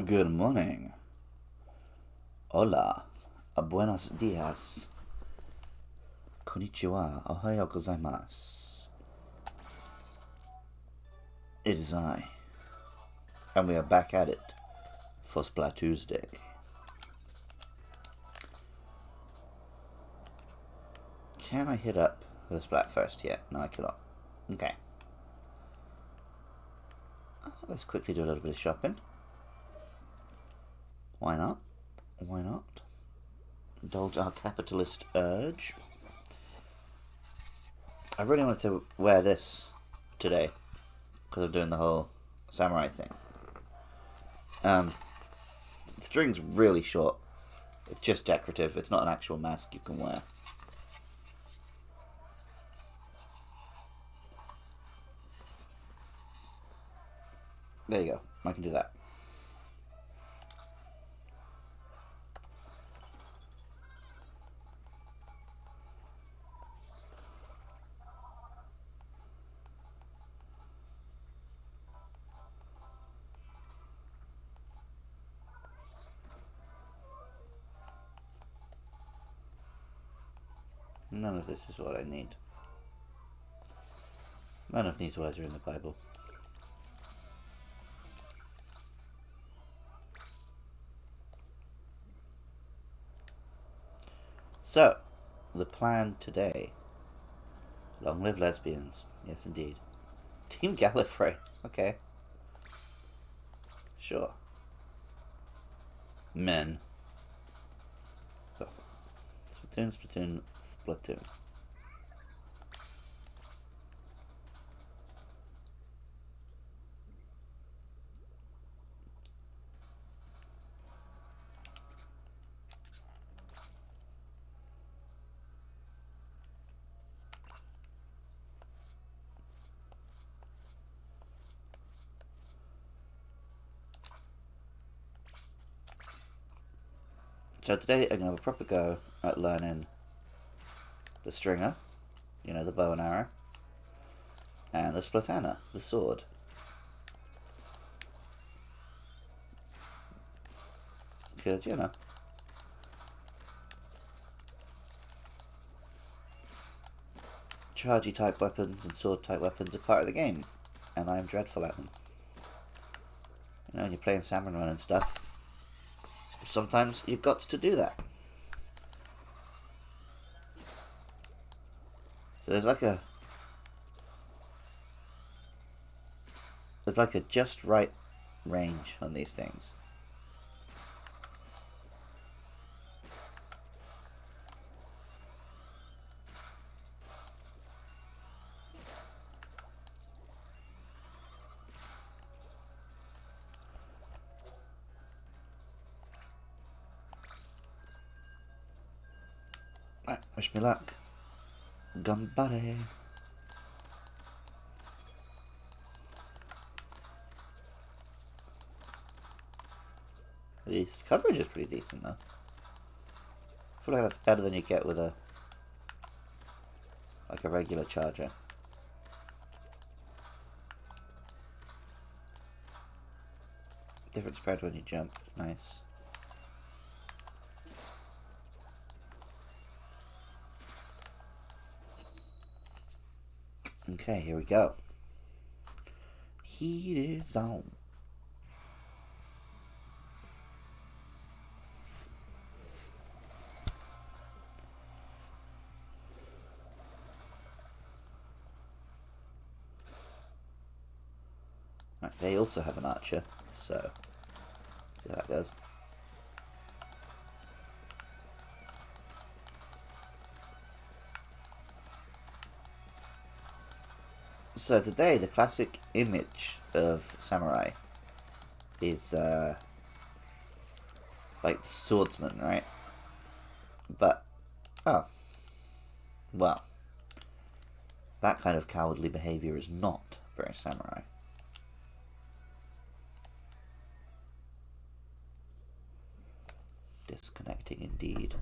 Good morning. Hola. Buenos dias. Konnichiwa. Ohayo gozaimasu. It is I. And we are back at it for Splatuesday. Can I hit up the Splat first yet? No, I cannot. Okay. Let's quickly do a little bit of shopping. Why not? Why not? Indulge our capitalist urge. I really wanted to wear this today because I'm doing the whole samurai thing. The string's really short. It's just decorative. It's not an actual mask you can wear. There you go. I can do that. None of this is what I need. None of these words are in the Bible. So, the plan today. Long live lesbians. Yes, indeed. Team Gallifrey. Okay. Sure. Men. Oh. Splatoon. So today I'm going to have a proper go at learning the stringer, you know, the bow and arrow, and the splatana, the sword. Because, you know, chargey type weapons and sword type weapons are part of the game, and I'm dreadful at them. You know, when you're playing Salmon Run and stuff, sometimes you've got to do that. So there's like a just right range on these things. Wish me luck. Gambare. The coverage is pretty decent though. I feel like that's better than you get with a regular charger. Different spread when you jump. Nice. Okay, here we go. Heat is on. Right, they also have an archer, so see how that goes. So today, the classic image of samurai is like swordsman, right? But, oh, well, that kind of cowardly behavior is not very samurai. Disconnecting indeed.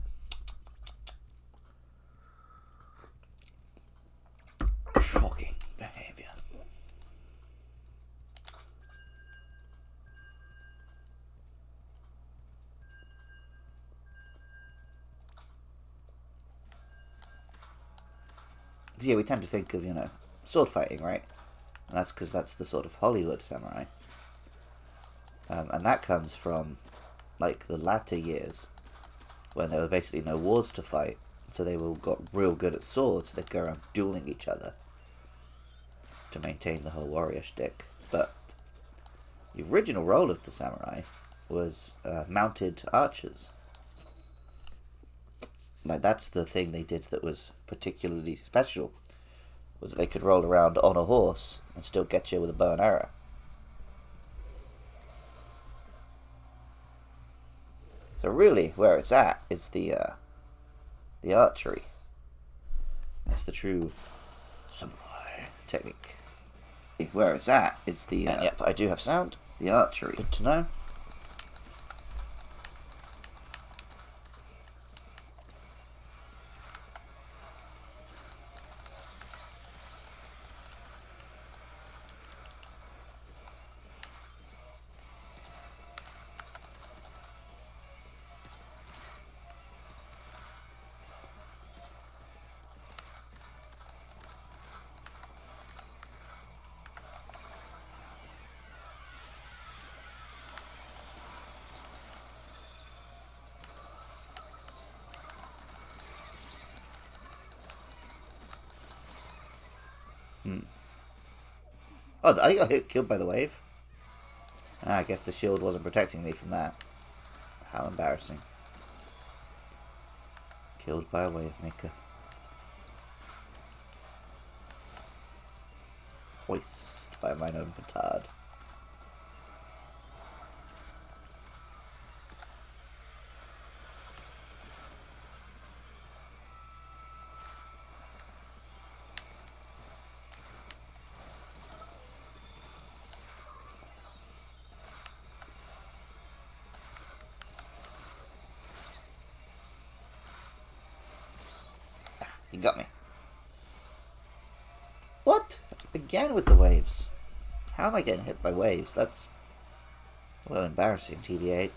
Shocking behavior. yeah, we tend to think of, sword fighting, right? And that's because that's the sort of Hollywood samurai. And that comes from, like, the latter years, when there were basically no wars to fight, so they all got real good at swords, so they'd go around dueling each other to maintain the whole warrior shtick. But the original role of the samurai was mounted archers. Like, that's the thing they did that was particularly special, was that they could roll around on a horse and still get you with a bow and arrow. So really, where it's at is the archery. That's the true samurai technique. Where it's at is the... yep, I do have sound. The archery. Good to know. Oh, I got hit, killed by the wave. I guess the shield wasn't protecting me from that. How embarrassing. Killed by a wave maker. Hoist by mine own petard. You got me. What? Again with the waves. How am I getting hit by waves? That's a little embarrassing, TBH.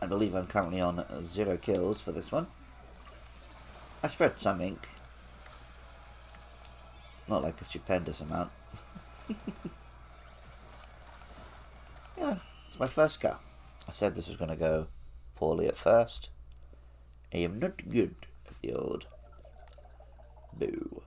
I believe I'm currently on 0 kills for this one. I spread some ink. Not like a stupendous amount. Yeah, it's my first go. I said this was going to go poorly at first. I am not good at the old boo.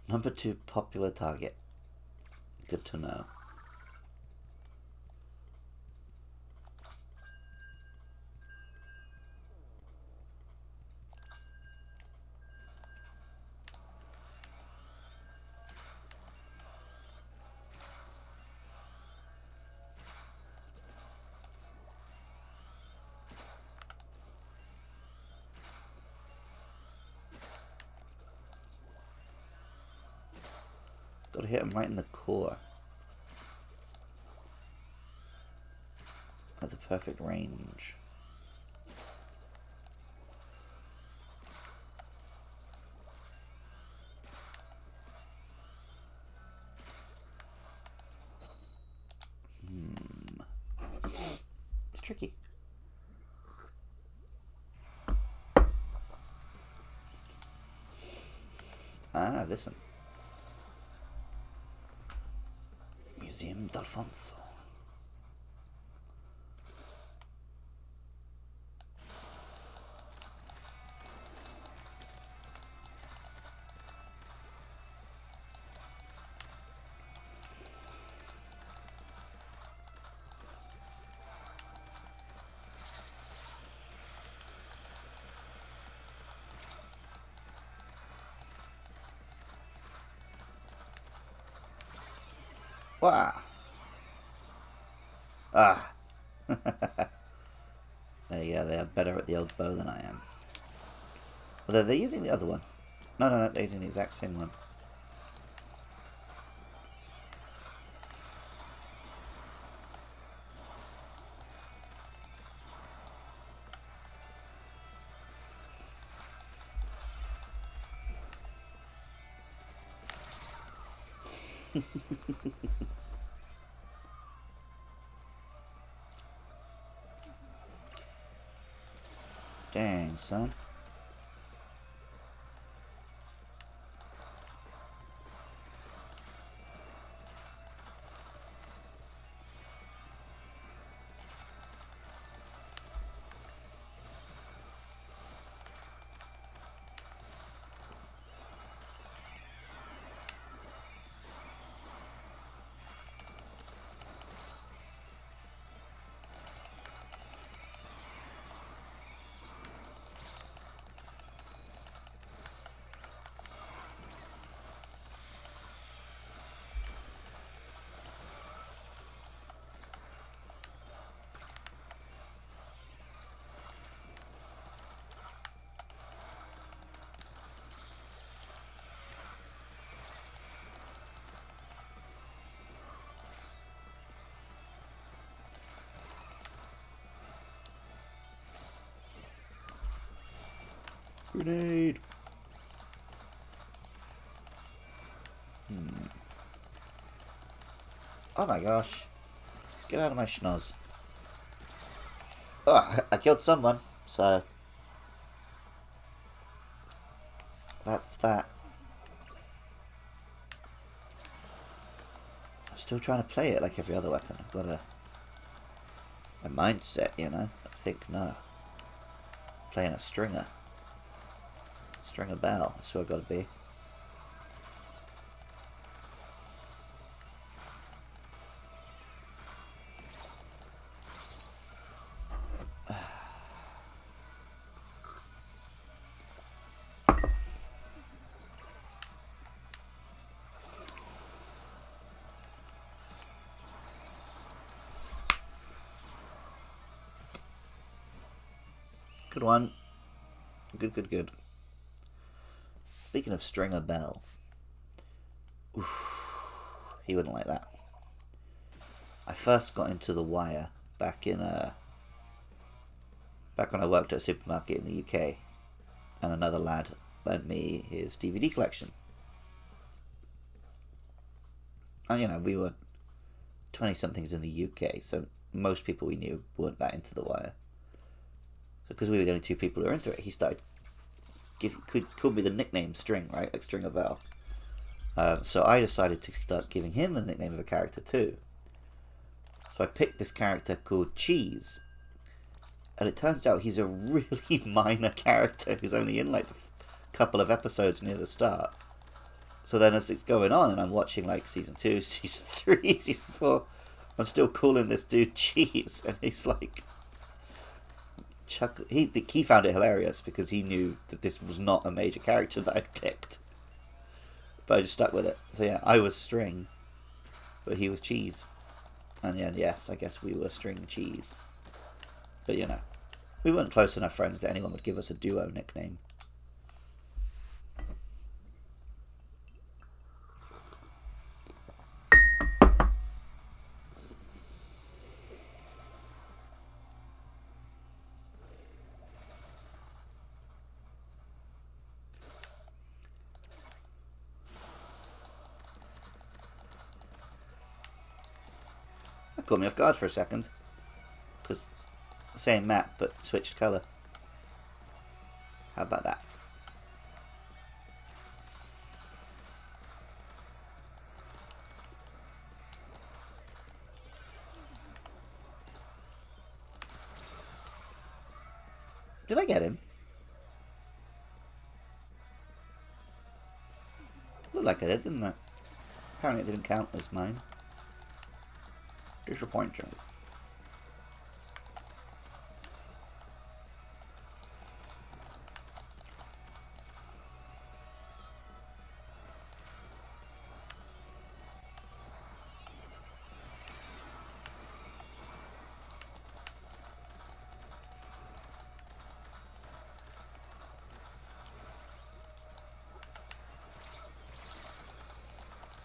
Number 2 popular target. Good to know. Gotta hit him right in the core. At the perfect range. tricky. Ah, listen. Museum d'Alfonso. Wow. Ah. There you go, they are better at the old bow than I am. Although they're using the other one. No, they're using the exact same one. Dang, son. Grenade! Oh my gosh. Get out of my schnoz. Oh, I killed someone, so... That's that. I'm still trying to play it like every other weapon. I've got a mindset, you know? I think, no. Playing a stringer. Stringer bell. That's who I gotta be. Good one. Good. Speaking of Stringer Bell. Oof, he wouldn't like that. I first got into The Wire back when I worked at a supermarket in the UK, and another lad lent me his DVD collection. And you know, we were 20-somethings in the UK, so most people we knew weren't that into The Wire. So because we were the only two people who were into it, he started called me the nickname String, right? Like Stringer Bell. So I decided to start giving him the nickname of a character too. So I picked this character called Cheese. And it turns out he's a really minor character who's only in like a couple of episodes near the start. So then as it's going on and I'm watching like season 2, season 3, season 4, I'm still calling this dude Cheese. And he's like... He found it hilarious because he knew that this was not a major character that I'd picked. But I just stuck with it. So yeah, I was String, but he was Cheese. And yeah, yes, I guess we were String Cheese. But you know, we weren't close enough friends that anyone would give us a duo nickname. That caught me off guard for a second. Because same map but switched colour. How about that? Did I get him? Looked like I did, didn't it? Apparently it didn't count as mine. Disappointing.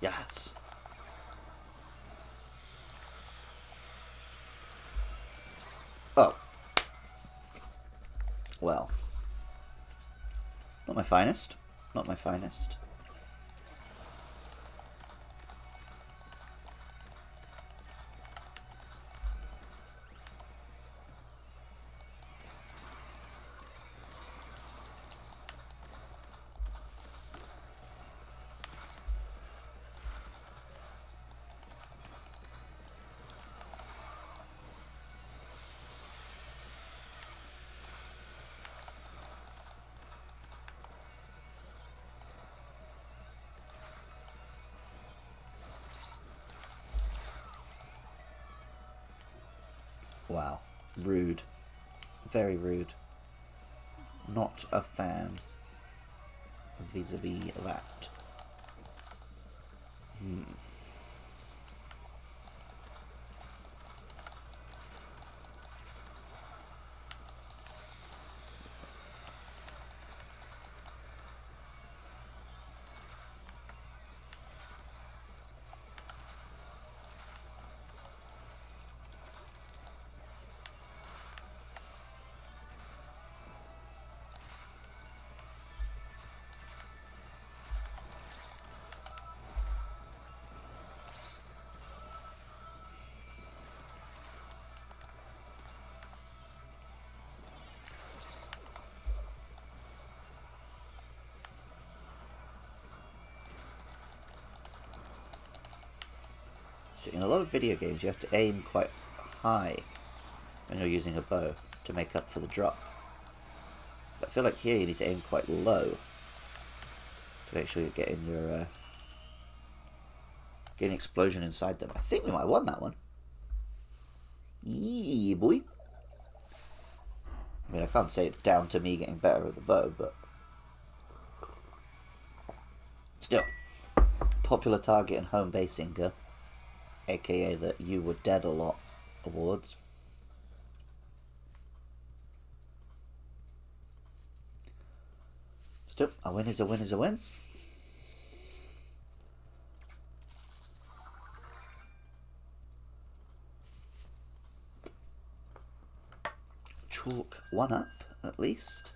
Yes. Oh. Well. Not my finest. Not my finest. Wow. Rude. Very rude. Not a fan. Vis-a-vis that. In a lot of video games, you have to aim quite high when you're using a bow to make up for the drop. But I feel like here you need to aim quite low to make sure you're getting your getting explosion inside them. I think we might have won that one. Yeah, boy. I mean, I can't say it's down to me getting better with the bow, but still, popular target and home base inker. AKA that you were dead a lot awards. Still, a win is a win is a win. Chalk one up, at least.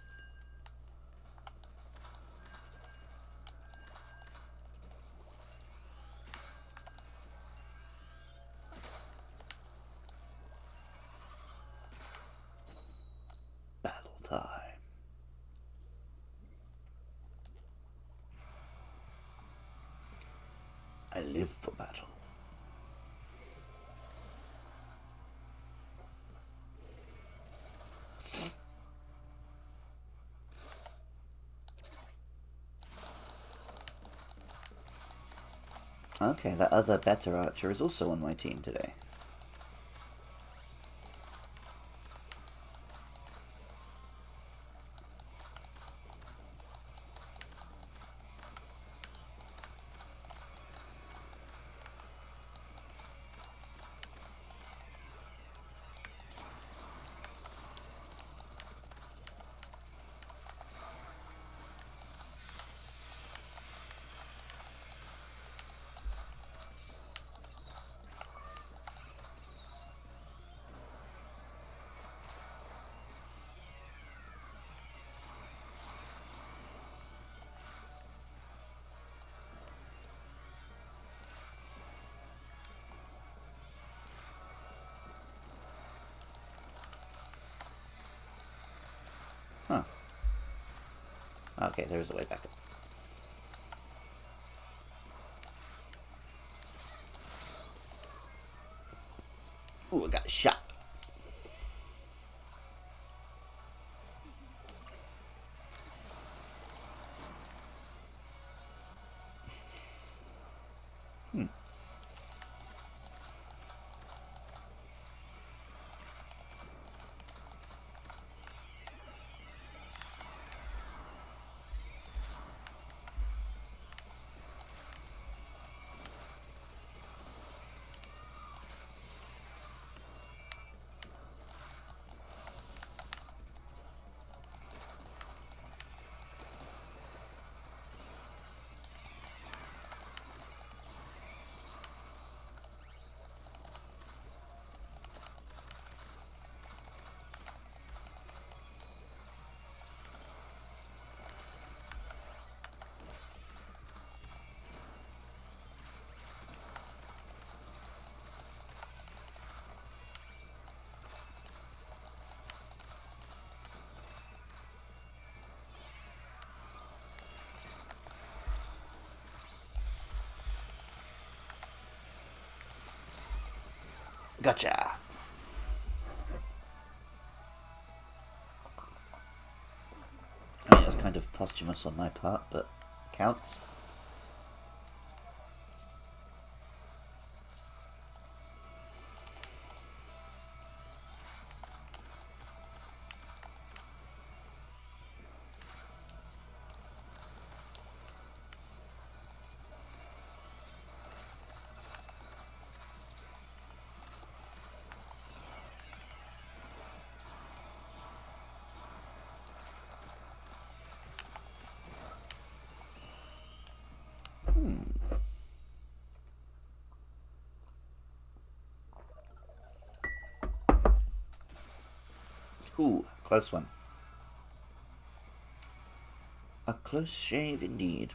Battle time. I live for battle. Okay, that other better archer is also on my team today. Okay, there is a way back up. Ooh, I got a shot. Gotcha. I mean, it was kind of posthumous on my part, but counts. Ooh, close one. A close shave indeed.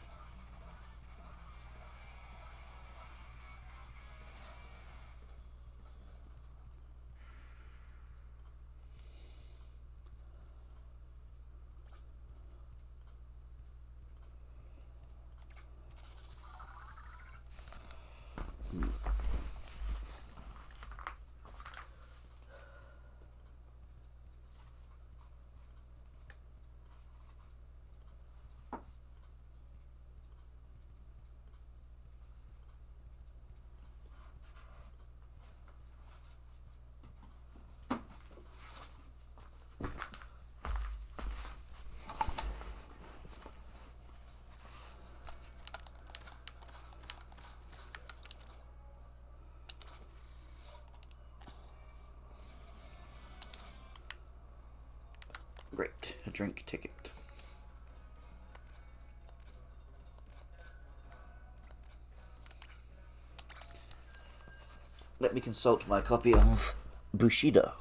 Great, a drink ticket. Let me consult my copy of Bushido.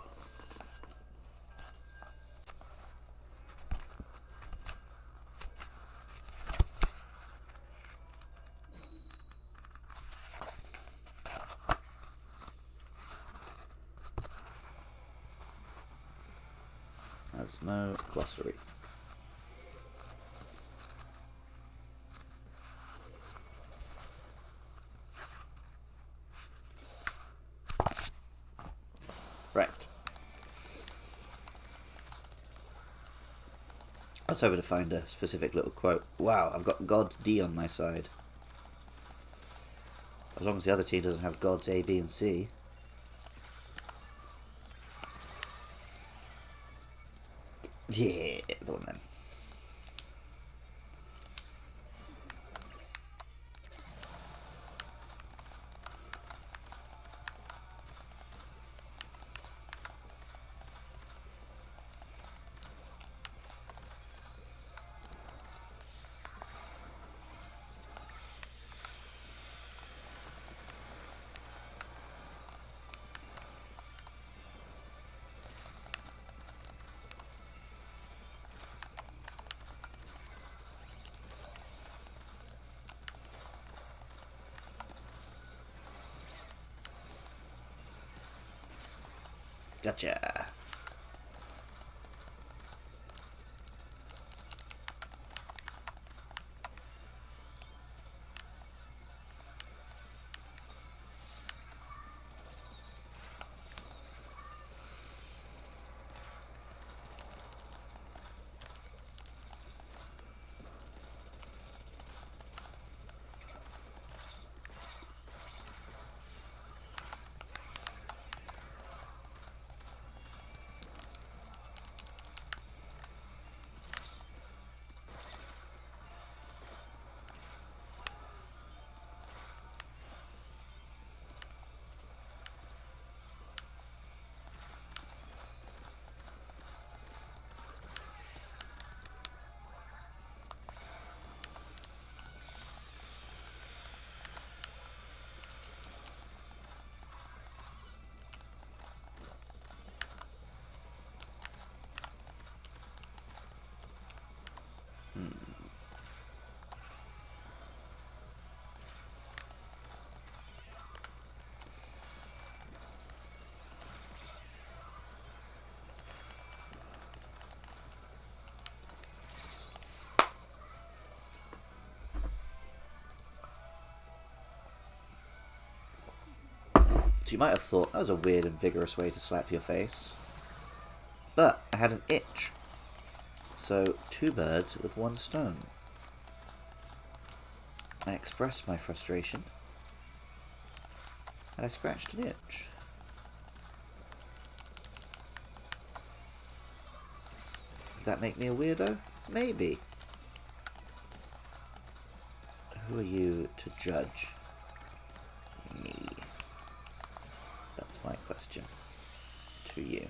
There's no glossary. Right. I was hoping to find a specific little quote. Wow, I've got God D on my side. As long as the other team doesn't have gods A, B, and C. Yeah, the one then. Gotcha. So you might have thought that was a weird and vigorous way to slap your face. But I had an itch. So 2 birds with 1 stone. I expressed my frustration. And I scratched an itch. Does that make me a weirdo? Maybe. Who are you to judge me? That's my question to you.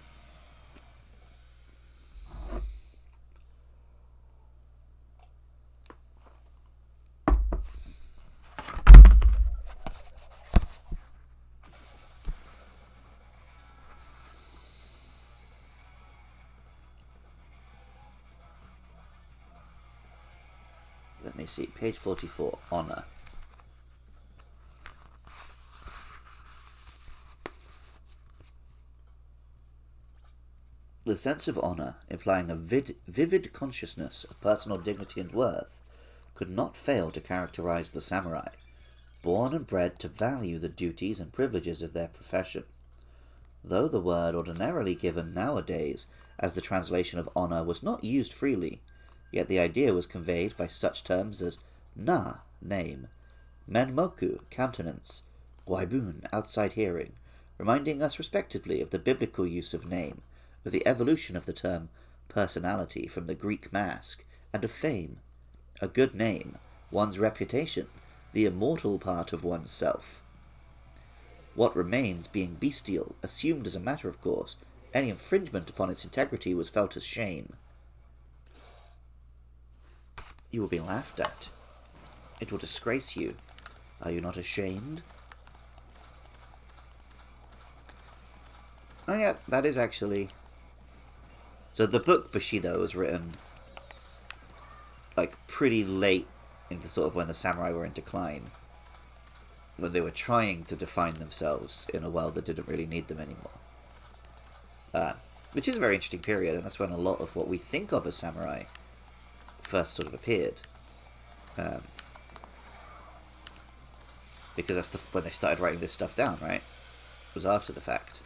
Let me see, page 44, Honor. The sense of honor, implying a vivid consciousness of personal dignity and worth, could not fail to characterize the samurai, born and bred to value the duties and privileges of their profession. Though the word ordinarily given nowadays as the translation of honor was not used freely, yet the idea was conveyed by such terms as na, name, menmoku, countenance, guaibun, outside hearing, reminding us respectively of the biblical use of name, of the evolution of the term personality from the Greek mask, and of fame. A good name, one's reputation, the immortal part of one's self. What remains being bestial, assumed as a matter of course, any infringement upon its integrity was felt as shame. You will be laughed at. It will disgrace you. Are you not ashamed? Oh yeah, that is actually... So the book Bushido was written like pretty late into sort of when the samurai were in decline, when they were trying to define themselves in a world that didn't really need them anymore. Which is a very interesting period, and that's when a lot of what we think of as samurai first sort of appeared. Because that's when they started writing this stuff down, right? It was after the fact.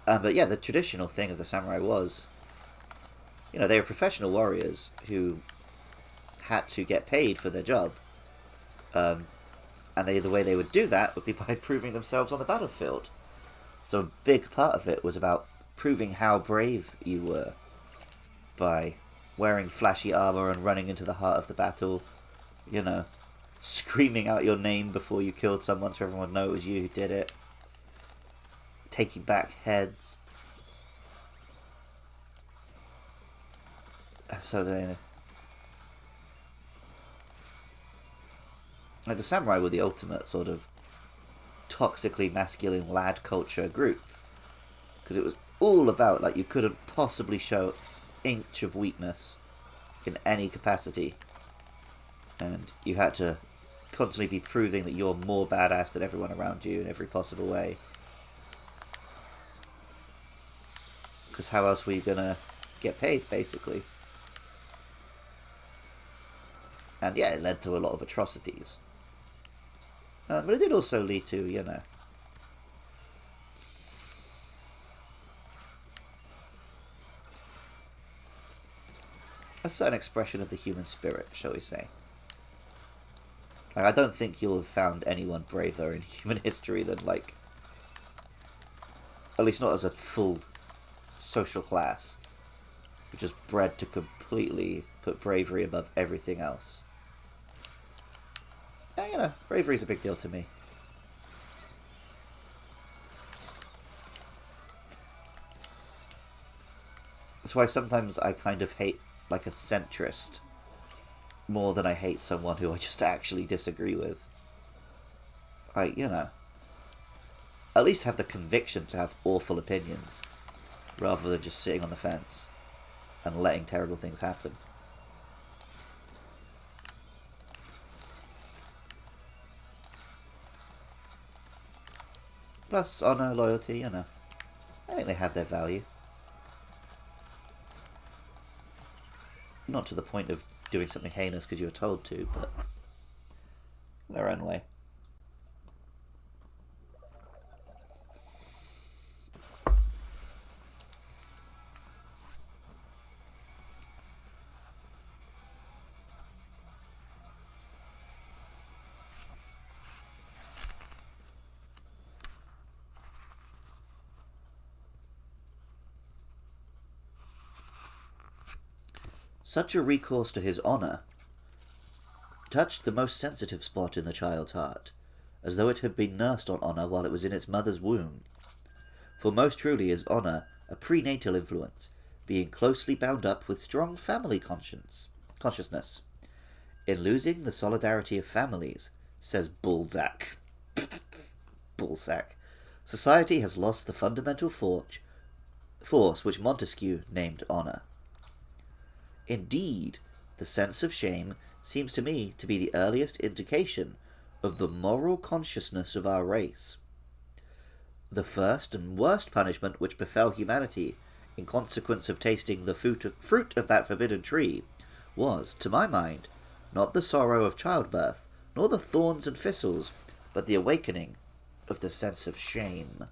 But yeah, the traditional thing of the samurai was, you know, they were professional warriors who had to get paid for their job. And the way they would do that would be by proving themselves on the battlefield. So a big part of it was about proving how brave you were by wearing flashy armor and running into the heart of the battle, you know, screaming out your name before you killed someone so everyone knows it was you who did it, taking back heads. So then, like, the samurai were the ultimate sort of toxically masculine lad culture group, because it was all about, like, you couldn't possibly show inch of weakness in any capacity, and you had to constantly be proving that you're more badass than everyone around you in every possible way, because how else were you gonna get paid, basically? And yeah, it led to a lot of atrocities. But it did also lead to, you know, a certain expression of the human spirit, shall we say. Like, I don't think you'll have found anyone braver in human history than, like, at least not as a full social class, which is bred to completely put bravery above everything else. Yeah, you know, bravery's a big deal to me. That's why sometimes I kind of hate, like, a centrist more than I hate someone who I just actually disagree with. Like, you know, at least have the conviction to have awful opinions, rather than just sitting on the fence and letting terrible things happen. Plus, honour, loyalty, you know, I think they have their value. Not to the point of doing something heinous because you were told to, but in their own way. Such a recourse to his honour touched the most sensitive spot in the child's heart, as though it had been nursed on honour while it was in its mother's womb. For most truly is honour a prenatal influence, being closely bound up with strong family consciousness. In losing the solidarity of families, says Balzac, society has lost the fundamental force which Montesquieu named honour. Indeed, the sense of shame seems to me to be the earliest indication of the moral consciousness of our race. The first and worst punishment which befell humanity in consequence of tasting the fruit of that forbidden tree was, to my mind, not the sorrow of childbirth, nor the thorns and thistles, but the awakening of the sense of shame.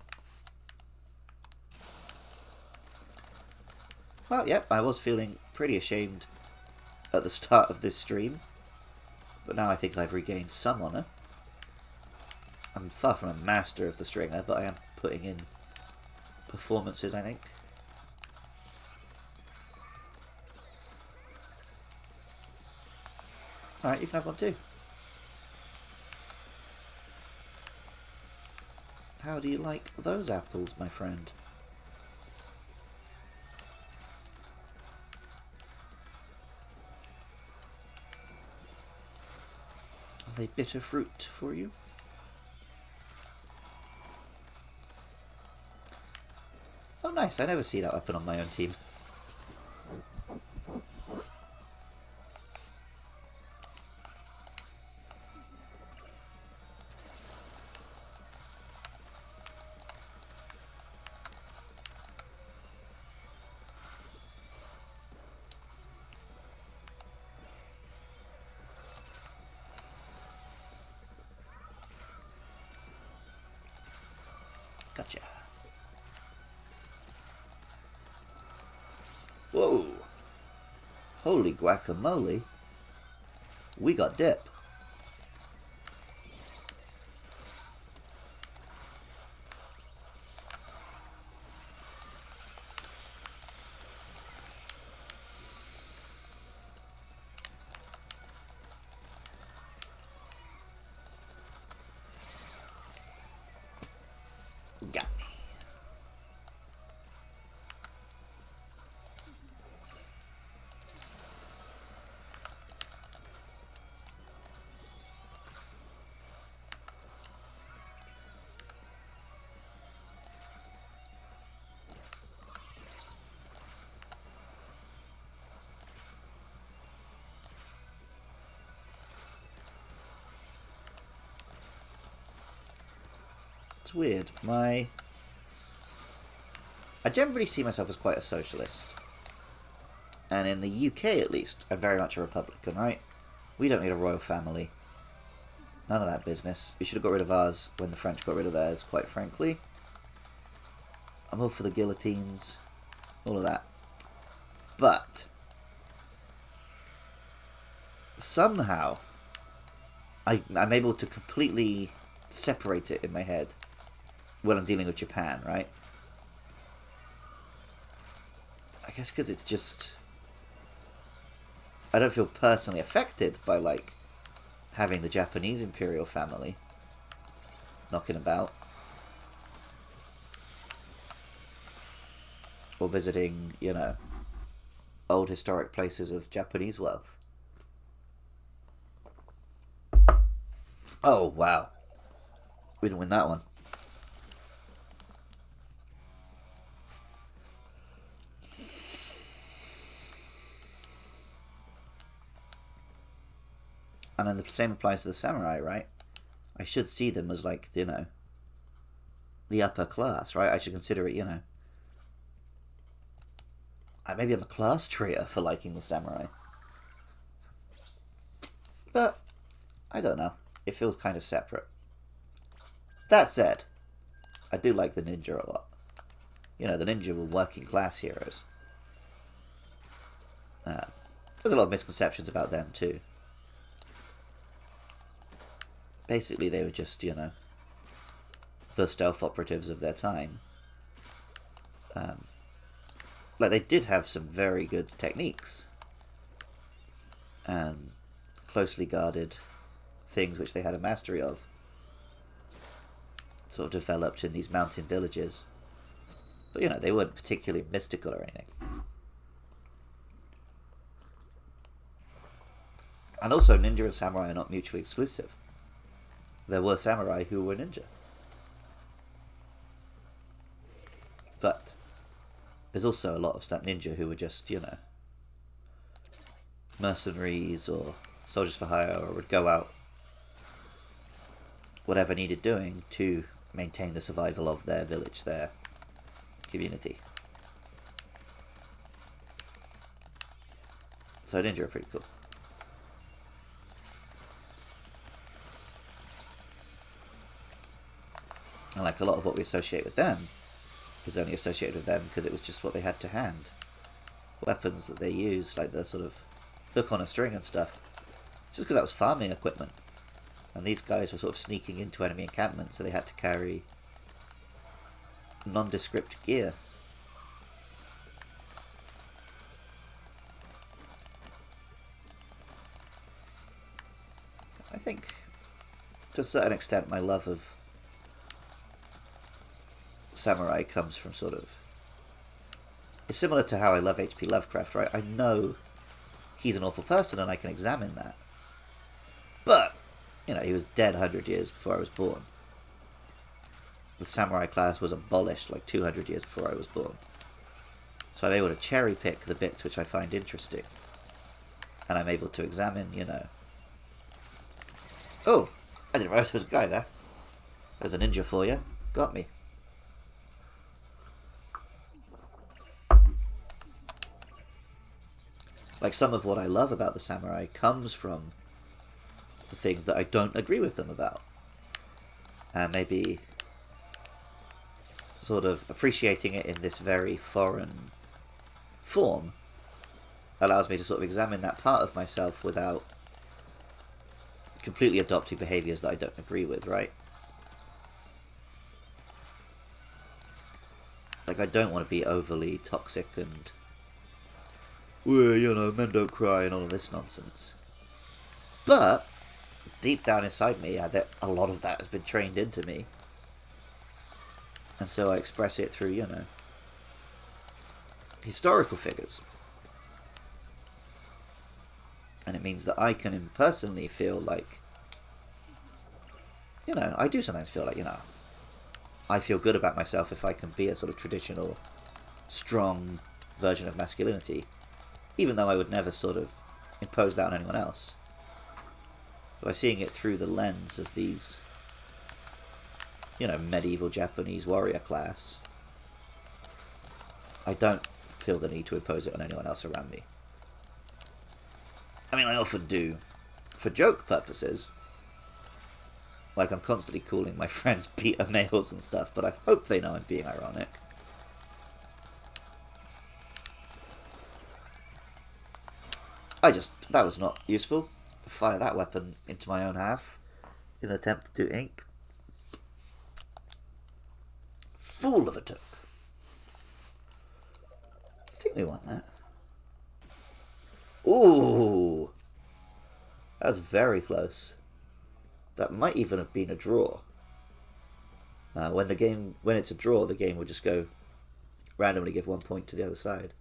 Well, yep, I was feeling pretty ashamed at the start of this stream, but now I think I've regained some honour. I'm far from a master of the stringer, but I am putting in performances, I think. Alright, you can have one too. How do you like those apples, my friend? Are they bitter fruit for you? Oh nice, I never see that weapon on my own team. Gotcha. Whoa! Holy guacamole! We got dip. Got me. It's weird. I generally see myself as quite a socialist. And in the UK, at least, I'm very much a Republican, right? We don't need a royal family. None of that business. We should have got rid of ours when the French got rid of theirs, quite frankly. I'm all for the guillotines. All of that. But somehow I'm able to completely separate it in my head when I'm dealing with Japan, right? I guess because it's just... I don't feel personally affected by, like, having the Japanese imperial family knocking about. Or visiting, you know, old historic places of Japanese wealth. Oh, wow. We didn't win that one. And then the same applies to the samurai, right? I should see them as, like, you know, the upper class, right? I should consider it, you know. Maybe I'm a class traitor for liking the samurai. But, I don't know. It feels kind of separate. That said, I do like the ninja a lot. You know, the ninja were working class heroes. There's a lot of misconceptions about them, too. Basically, they were just, you know, the stealth operatives of their time. Like, they did have some very good techniques. and closely guarded things which they had a mastery of, sort of developed in these mountain villages. But, you know, they weren't particularly mystical or anything. And also, ninja and samurai are not mutually exclusive. There were samurai who were ninja. But there's also a lot of ninja who were just, you know, mercenaries or soldiers for hire, or would go out whatever needed doing to maintain the survival of their village, their community. So ninja are pretty cool. And like a lot of what we associate with them was only associated with them because it was just what they had to hand. Weapons that they used, like the sort of hook on a string and stuff, just because that was farming equipment. And these guys were sort of sneaking into enemy encampments, so they had to carry nondescript gear. I think, to a certain extent, my love of samurai comes from sort of... It's similar to how I love H.P. Lovecraft, right? I know he's an awful person and I can examine that. But, you know, he was dead 100 years before I was born. The samurai class was abolished like 200 years before I was born. So I'm able to cherry pick the bits which I find interesting. And I'm able to examine, you know... Oh! I didn't realize there was a guy there. There's a ninja for you. Got me. Like, some of what I love about the samurai comes from the things that I don't agree with them about. And maybe sort of appreciating it in this very foreign form allows me to sort of examine that part of myself without completely adopting behaviours that I don't agree with, right? Like, I don't want to be overly toxic and, well, you know, men don't cry and all of this nonsense. But deep down inside me, a lot of that has been trained into me. And so I express it through, you know, historical figures. And it means that I can personally feel like, you know, I do sometimes feel like, you know, I feel good about myself if I can be a sort of traditional, strong version of masculinity, even though I would never sort of impose that on anyone else. But by seeing it through the lens of these, you know, medieval Japanese warrior class, I don't feel the need to impose it on anyone else around me. I mean, I often do, for joke purposes. Like, I'm constantly calling my friends beta males and stuff, but I hope they know I'm being ironic. That was not useful. Fire that weapon into my own half in an attempt to do ink. Fool of a took. I think we won that. Ooh! That was very close. That might even have been a draw. When it's a draw, the game will just go randomly give 1 point to the other side.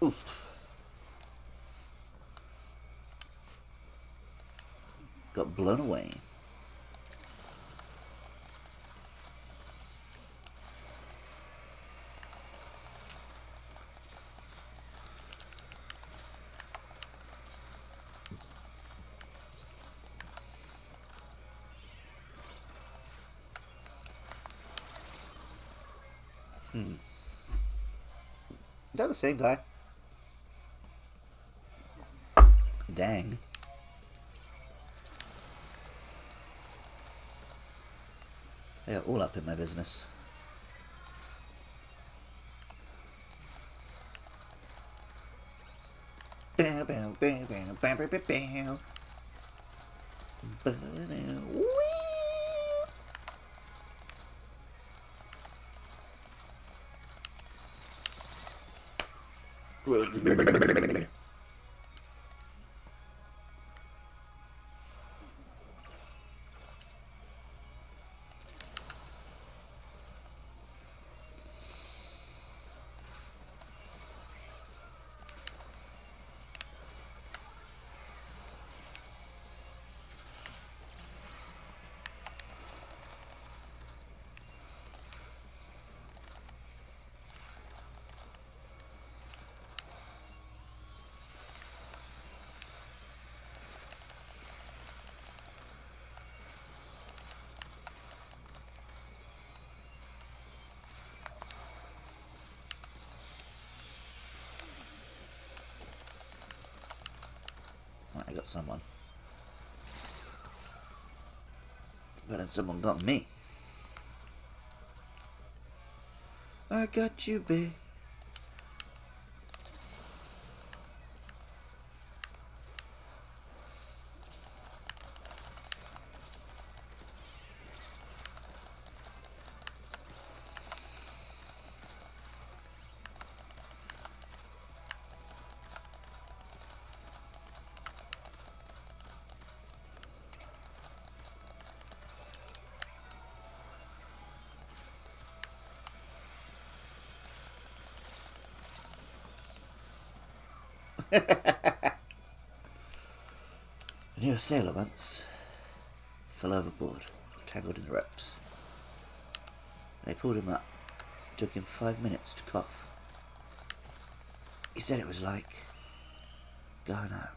Oof. Got blown away. Is that the same guy? Dang. They are all up in my business. Bow, bow, bow, bow, bow, bow, bow, bow. I got someone. But then someone got me. I got you, babe. I knew a sailor once. Fell overboard, tangled in the ropes. They pulled him up. It took him 5 minutes to cough. He said it was like going home.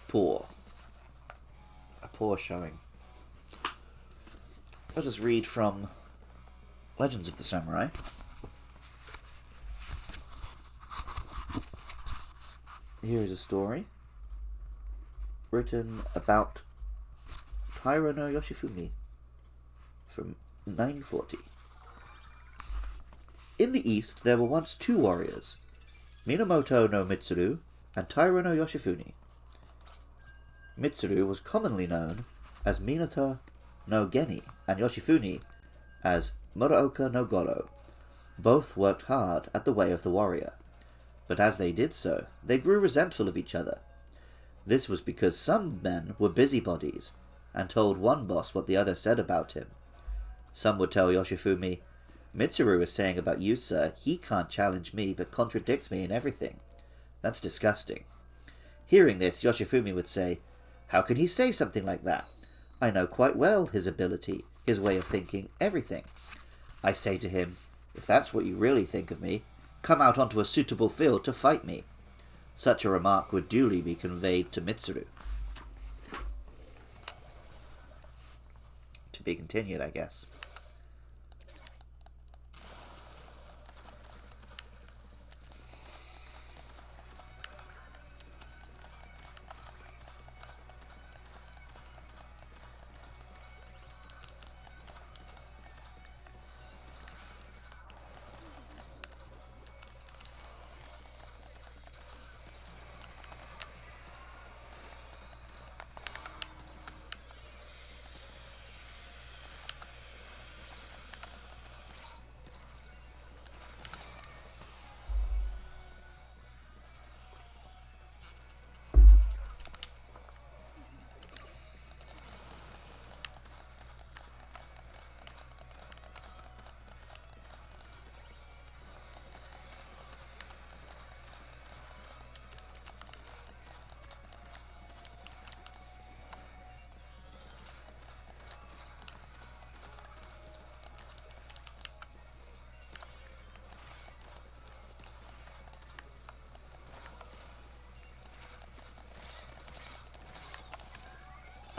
Poor. A poor showing. Let us read from Legends of the Samurai. Here is a story written about Taira no Yoshifumi from 940. In the east there were once 2 warriors, Minamoto no Mitsuru and Taira no Yoshifumi. Mitsuru was commonly known as Minato no Geni and Yoshifumi as Muraoka no Goro. Both worked hard at the way of the warrior, but as they did so, they grew resentful of each other. This was because some men were busybodies and told one boss what the other said about him. Some would tell Yoshifumi, "Mitsuru is saying about you, sir, he can't challenge me but contradicts me in everything. That's disgusting." Hearing this, Yoshifumi would say, "How can he say something like that? I know quite well his ability, his way of thinking, everything. I say to him, if that's what you really think of me, come out onto a suitable field to fight me." Such a remark would duly be conveyed to Mitsuru. To be continued, I guess.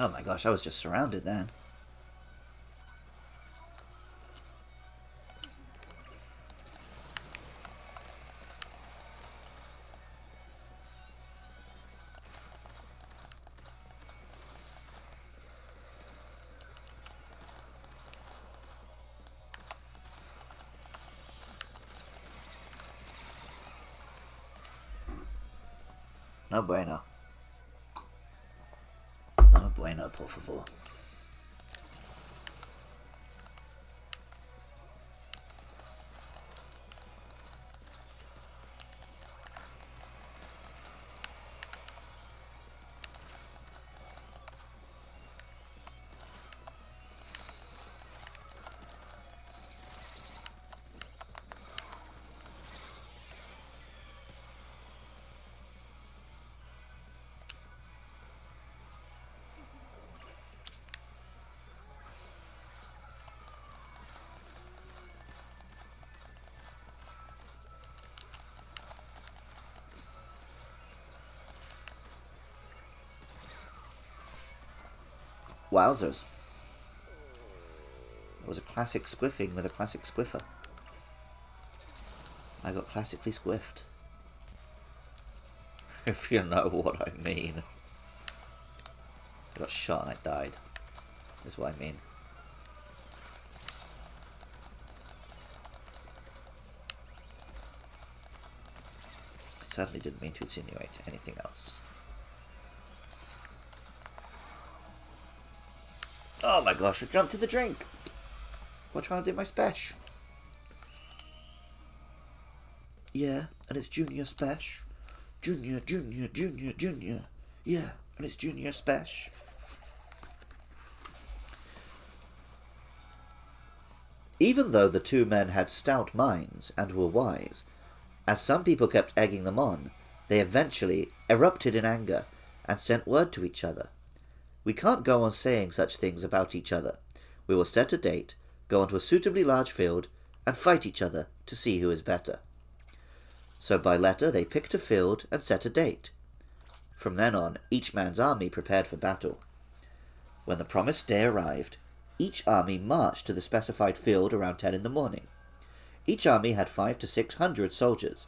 Oh my gosh, I was just surrounded then. No bueno. No bueno, por favor. Wowzers. It was a classic squiffing with a classic squiffer. I got classically squiffed. If you know what I mean. I got shot and I died. Is what I mean. I certainly didn't mean to insinuate anything else. Oh my gosh, I jumped in the drink! What, trying to do my spesh? Yeah, and it's junior spesh. Junior. Yeah, and it's junior spesh. Even though the two men had stout minds and were wise, as some people kept egging them on, they eventually erupted in anger and sent word to each other. We can't go on saying such things about each other. We will set a date, go onto a suitably large field, and fight each other to see who is better. So by letter they picked a field and set a date. From then on, each man's army prepared for battle. When the promised day arrived, each army marched to the specified field around 10 in the morning. Each army had 500 to 600 soldiers,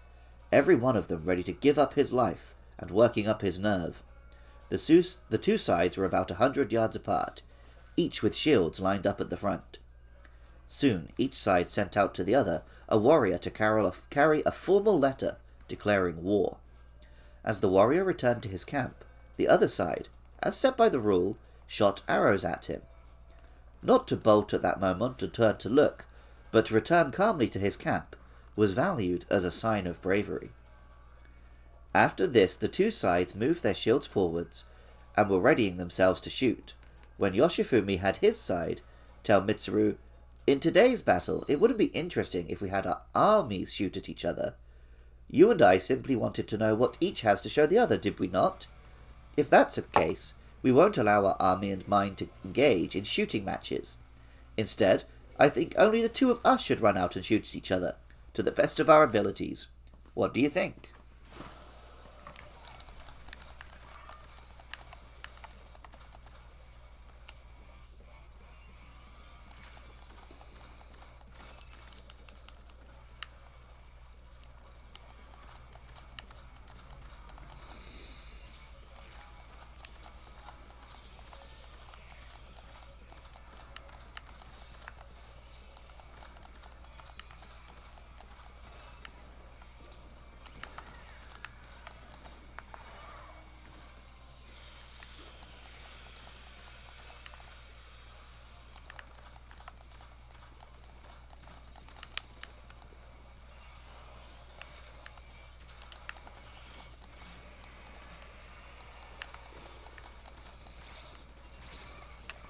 every one of them ready to give up his life and working up his nerve. The two sides were about 100 yards apart, each with shields lined up at the front. Soon each side sent out to the other a warrior to carry a formal letter declaring war. As the warrior returned to his camp, the other side, as set by the rule, shot arrows at him. Not to bolt at that moment and turn to look, but to return calmly to his camp, was valued as a sign of bravery. After this, the two sides moved their shields forwards and were readying themselves to shoot, when Yoshifumi had his side tell Mitsuru, "In today's battle, it wouldn't be interesting if we had our armies shoot at each other. You and I simply wanted to know what each has to show the other, did we not? If that's the case, we won't allow our army and mine to engage in shooting matches. Instead, I think only the two of us should run out and shoot at each other, to the best of our abilities. What do you think?"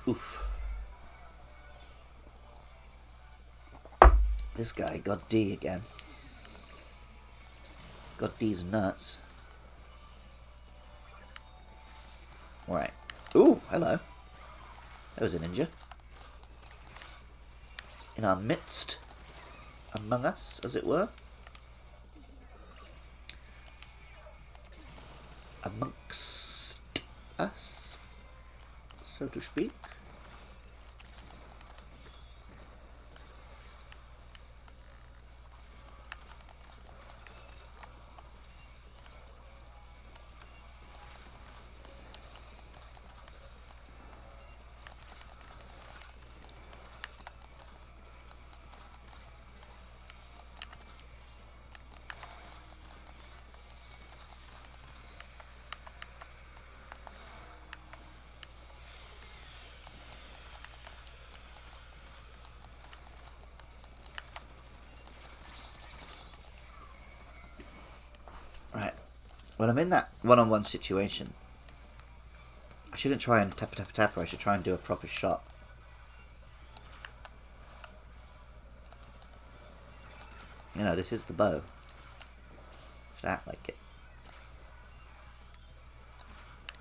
Oof. This guy got D again. Got D's nuts. Alright. Ooh, hello. There was a ninja. In our midst. Among us, as it were. Amongst us. so to speak. Right. When I'm in that one-on-one situation, I shouldn't try and tap. I should try and do a proper shot. You know, this is the bow. Should act like it.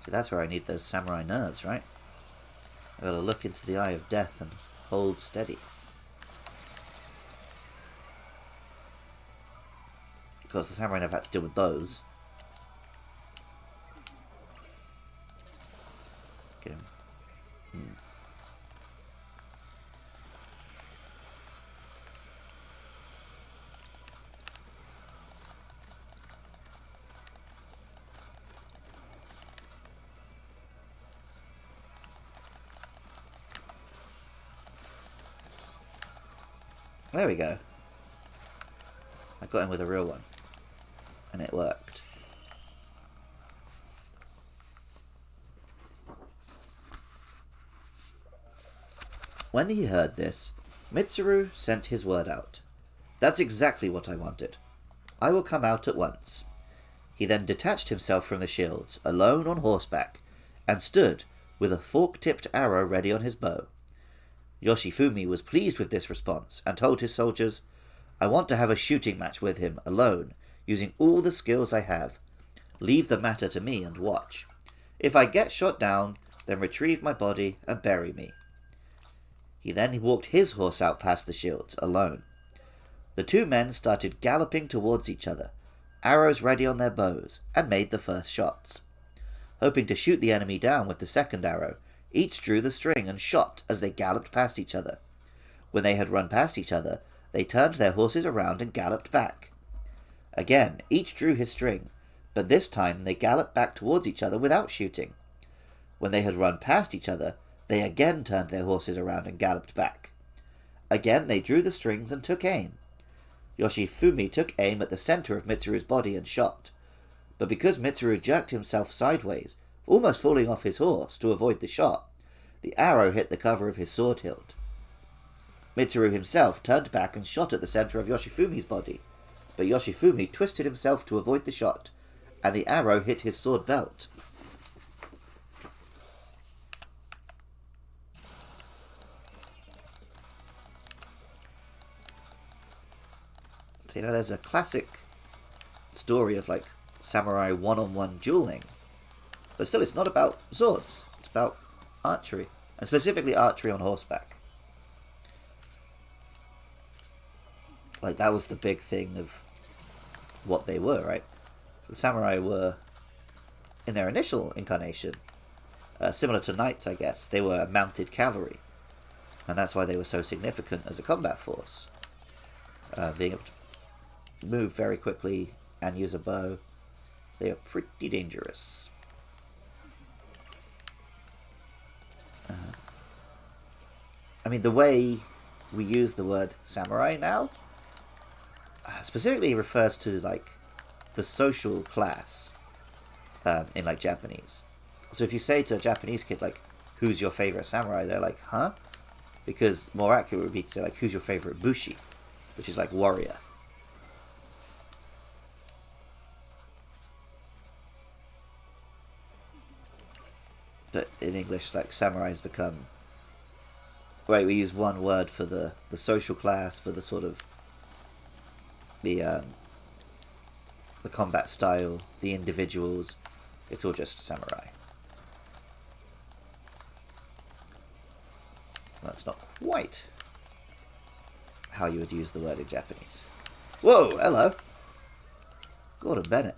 See, that's where I need those samurai nerves, right? I gotta look into the eye of death and hold steady. Of course, the samurai never had to deal with those. Get him. There we go. I got him with a real one. And it worked. When he heard this, Mitsuru sent his word out. That's exactly what I wanted. I will come out at once. He then detached himself from the shields, alone on horseback, and stood with a fork-tipped arrow ready on his bow. Yoshifumi was pleased with this response and told his soldiers, I want to have a shooting match with him, alone, using all the skills I have. Leave the matter to me and watch. If I get shot down, then retrieve my body and bury me. He then walked his horse out past the shields, alone. The two men started galloping towards each other, arrows ready on their bows, and made the first shots. Hoping to shoot the enemy down with the second arrow, each drew the string and shot as they galloped past each other. When they had run past each other, they turned their horses around and galloped back. Again, each drew his string, but this time they galloped back towards each other without shooting. When they had run past each other, they again turned their horses around and galloped back. Again they drew the strings and took aim. Yoshifumi took aim at the center of Mitsuru's body and shot, but because Mitsuru jerked himself sideways, almost falling off his horse to avoid the shot, the arrow hit the cover of his sword hilt. Mitsuru himself turned back and shot at the center of Yoshifumi's body, but Yoshifumi twisted himself to avoid the shot, and the arrow hit his sword belt. So, you know, there's a classic story of, like, samurai one-on-one dueling, but still it's not about swords, it's about archery, and specifically archery on horseback. Like, that was the big thing of what they were, right? The samurai were, in their initial incarnation, similar to knights, I guess. They were mounted cavalry, and that's why they were so significant as a combat force. Being able to move very quickly and use a bow, they are pretty dangerous. I mean, the way we use the word samurai now specifically refers to, like, the social class in, like, Japanese. So if you say to a Japanese kid, like, who's your favorite samurai, they're like, huh? Because more accurate would be to say, like, who's your favorite bushi, which is like warrior. But in English, like, samurai has become, right, we use one word for the social class, for the sort of the combat style, the individuals. It's all just samurai. That's not quite how you would use the word in Japanese. Whoa, hello. Gordon Bennett.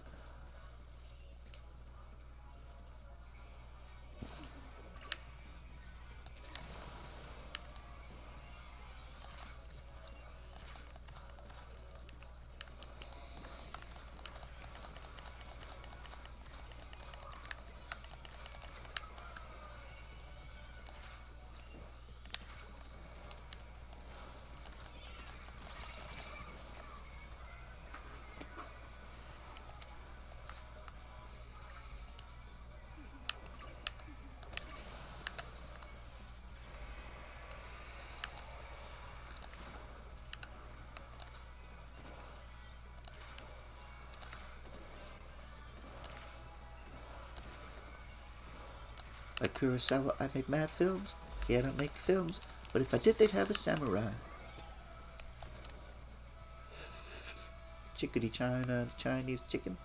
Like Kurosawa, I made mad films. Okay, I don't make films, but if I did, they'd have a samurai. Chickadee China, Chinese chicken.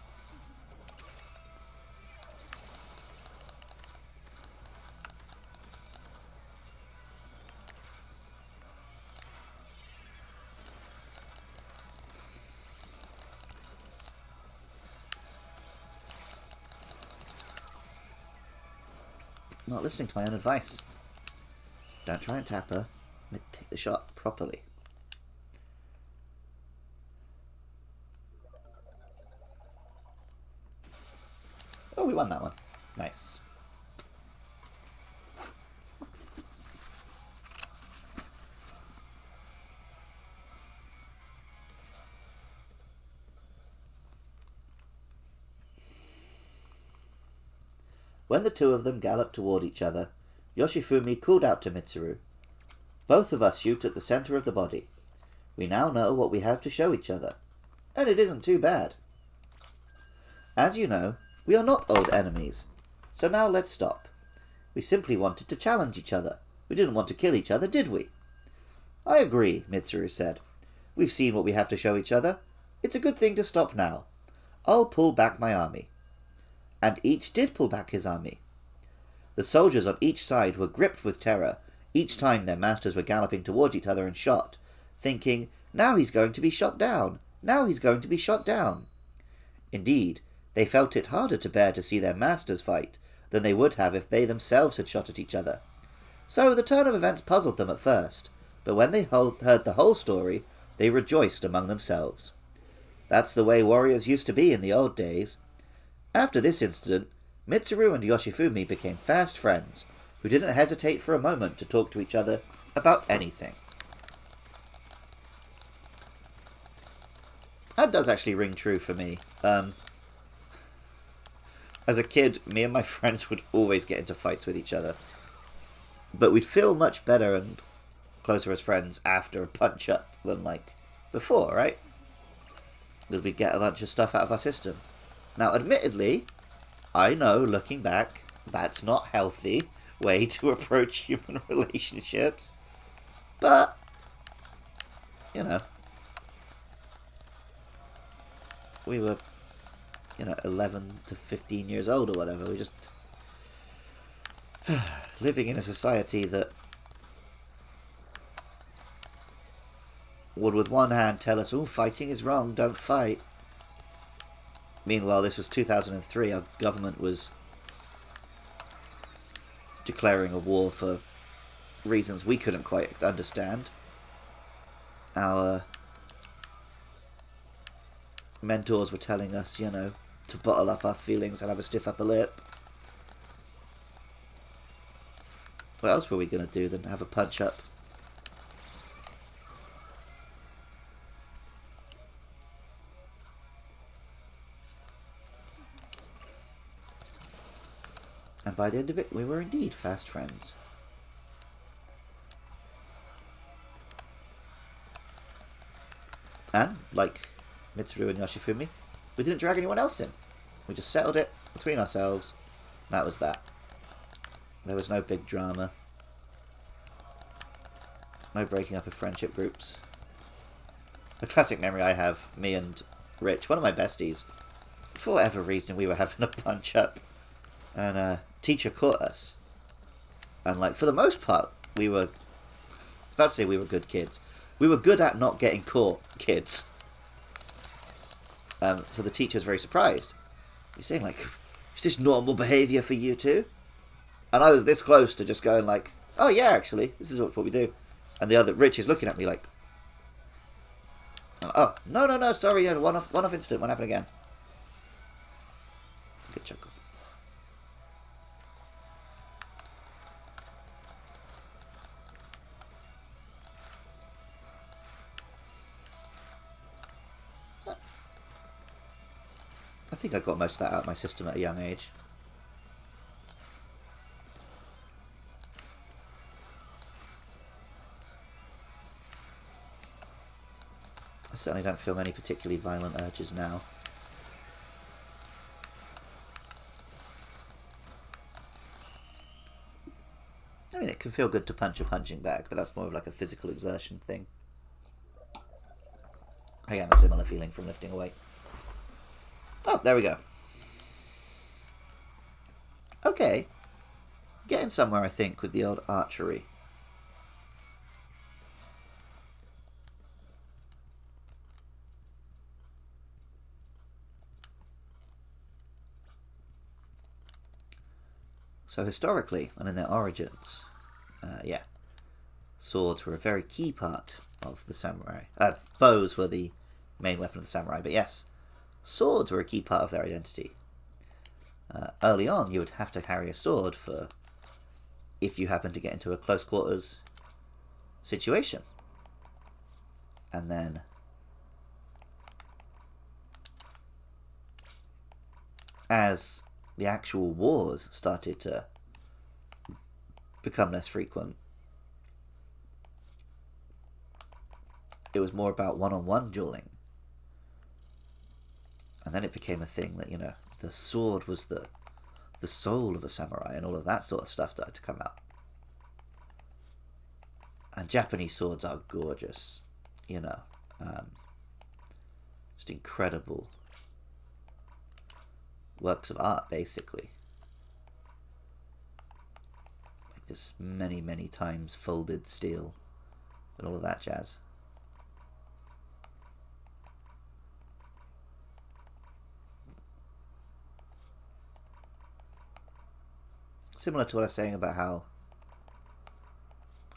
Not listening to my own advice. Don't try and tap her. Take the shot properly. Oh, we won that one. Nice. When the two of them galloped toward each other, Yoshifumi called out to Mitsuru, "Both of us shoot at the center of the body. We now know what we have to show each other. And it isn't too bad. As you know, we are not old enemies. So now let's stop. We simply wanted to challenge each other. We didn't want to kill each other, did we?" "I agree," Mitsuru said. "We've seen what we have to show each other. It's a good thing to stop now. I'll pull back my army." And each did pull back his army. The soldiers on each side were gripped with terror each time their masters were galloping towards each other and shot, thinking, "Now he's going to be shot down. Now he's going to be shot down." Indeed, they felt it harder to bear to see their masters fight than they would have if they themselves had shot at each other. So the turn of events puzzled them at first, but when they heard the whole story, they rejoiced among themselves. That's the way warriors used to be in the old days. After this incident, Mitsuru and Yoshifumi became fast friends, who didn't hesitate for a moment to talk to each other about anything. That does actually ring true for me. As a kid, me and my friends would always get into fights with each other. But we'd feel much better and closer as friends after a punch-up than, before, right? Because we'd get a bunch of stuff out of our system. Now, admittedly, I know, looking back, that's not a healthy way to approach human relationships. But, 11 to 15 years old or whatever. We just living in a society that would with one hand tell us, "Oh, fighting is wrong, don't fight." Meanwhile, this was 2003, our government was declaring a war for reasons we couldn't quite understand. Our mentors were telling us, to bottle up our feelings and have a stiff upper lip. What else were we going to do than have a punch-up? And by the end of it, we were indeed fast friends. And, like Mitsuru and Yoshifumi, we didn't drag anyone else in. We just settled it between ourselves. And that was that. There was no big drama. No breaking up of friendship groups. A classic memory I have, me and Rich, one of my besties, for whatever reason we were having a punch-up. And a teacher caught us. And, for the most part, we were... I was about to say we were good kids. We were good at not getting caught kids. So the teacher's very surprised. He's saying, is this normal behaviour for you two? And I was this close to just going "Oh yeah, actually, this is what we do." And the other, Rich, is looking at me "Oh, no, sorry, one-off incident, won't happen again." Good chuckle. I think I got most of that out of my system at a young age. I certainly don't feel any particularly violent urges now. I mean, it can feel good to punch a punching bag, but that's more of like a physical exertion thing. I have a similar feeling from lifting a weight. Oh, there we go. Okay. Getting somewhere, I think, with the old archery. So historically, and in their origins, swords were a very key part of the samurai. Bows were the main weapon of the samurai, but yes, swords were a key part of their identity. Early on, you would have to carry a sword for if you happen to get into a close quarters situation. And then as the actual wars started to become less frequent, it was more about one-on-one dueling. And then it became a thing that, the sword was the soul of a samurai, and all of that sort of stuff started to come out. And Japanese swords are gorgeous, just incredible works of art, basically. Like this many, many times folded steel and all of that jazz. Similar to what I was saying about how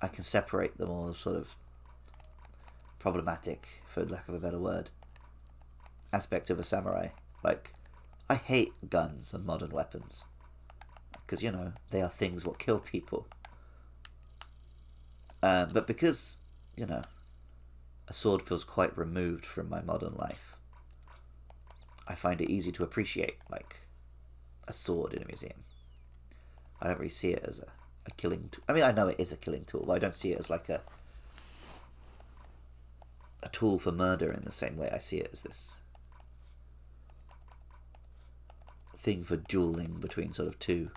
I can separate them all, sort of problematic, for lack of a better word, aspect of a samurai. Like, I hate guns and modern weapons. Because, they are things what kill people. But because, a sword feels quite removed from my modern life, I find it easy to appreciate, like, a sword in a museum. I don't really see it as a killing tool. I mean, I know it is a killing tool, but I don't see it as like a tool for murder in the same way I see it as this thing for dueling between sort of two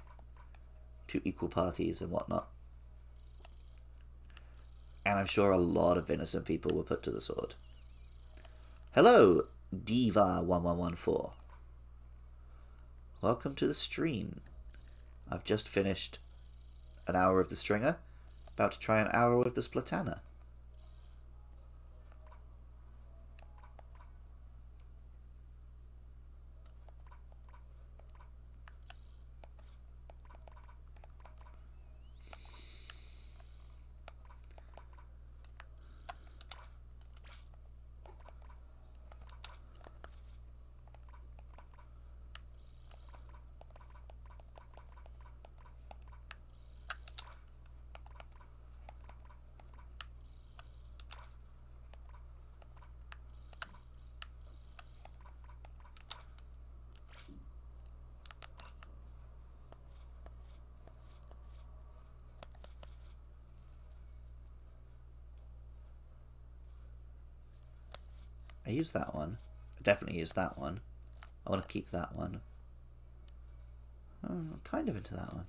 equal parties and whatnot. And I'm sure a lot of innocent people were put to the sword. Hello, Diva1114. Welcome to the stream. I've just finished an hour of the Stringer, about to try an hour of the Splatana. I used that one. I definitely used that one. I want to keep that one. I'm kind of into that one.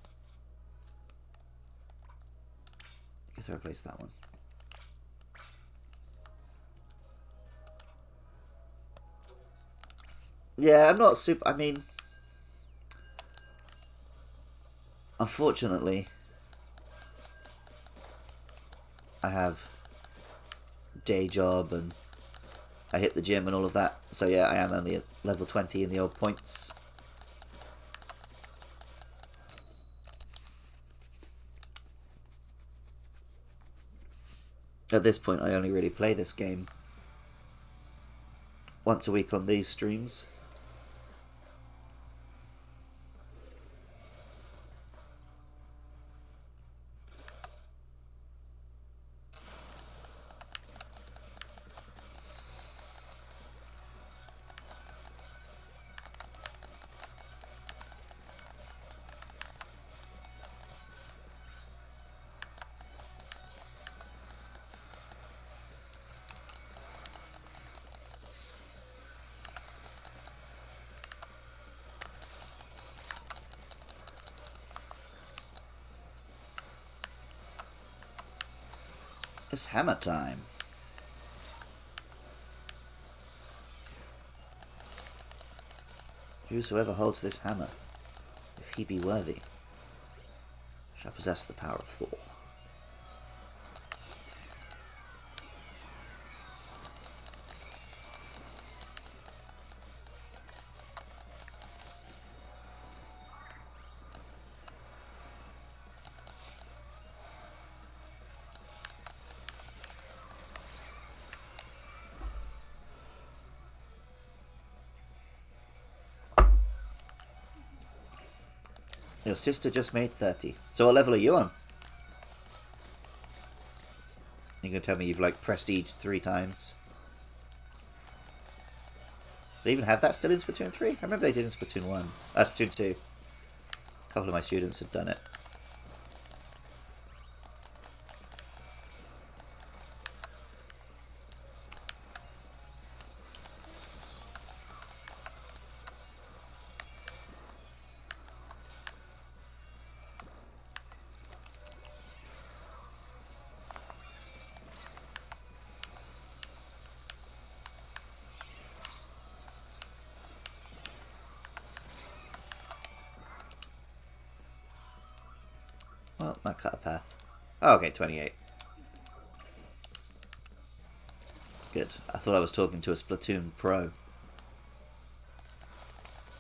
I guess I replace that one. Yeah, I'm not super... I mean... Unfortunately, I have day job and I hit the gym and all of that. So yeah, I am only at level 20 in the old points. At this point, I only really play this game once a week on these streams. It's hammer time. Whosoever holds this hammer, if he be worthy, shall possess the power of Thor. Your sister just made 30. So what level are you on? You gonna tell me you've like prestige 3 times? They even have that still in Splatoon 3? I remember they did in Splatoon 1. Splatoon 2. A couple of my students had done it. Well, that cut a path. Oh, okay, 28. Good. I thought I was talking to a Splatoon pro.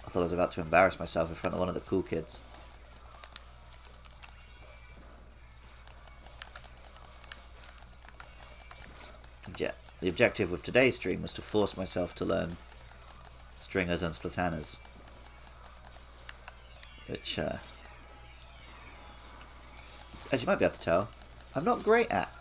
I thought I was about to embarrass myself in front of one of the cool kids. And yeah, the objective with today's stream was to force myself to learn stringers and splatanas. Which, as you might be able to tell, I'm not great at.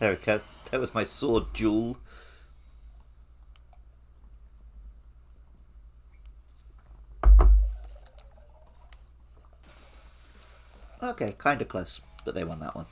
There we go. That was my sword duel. Okay, kind of close, but they won that one.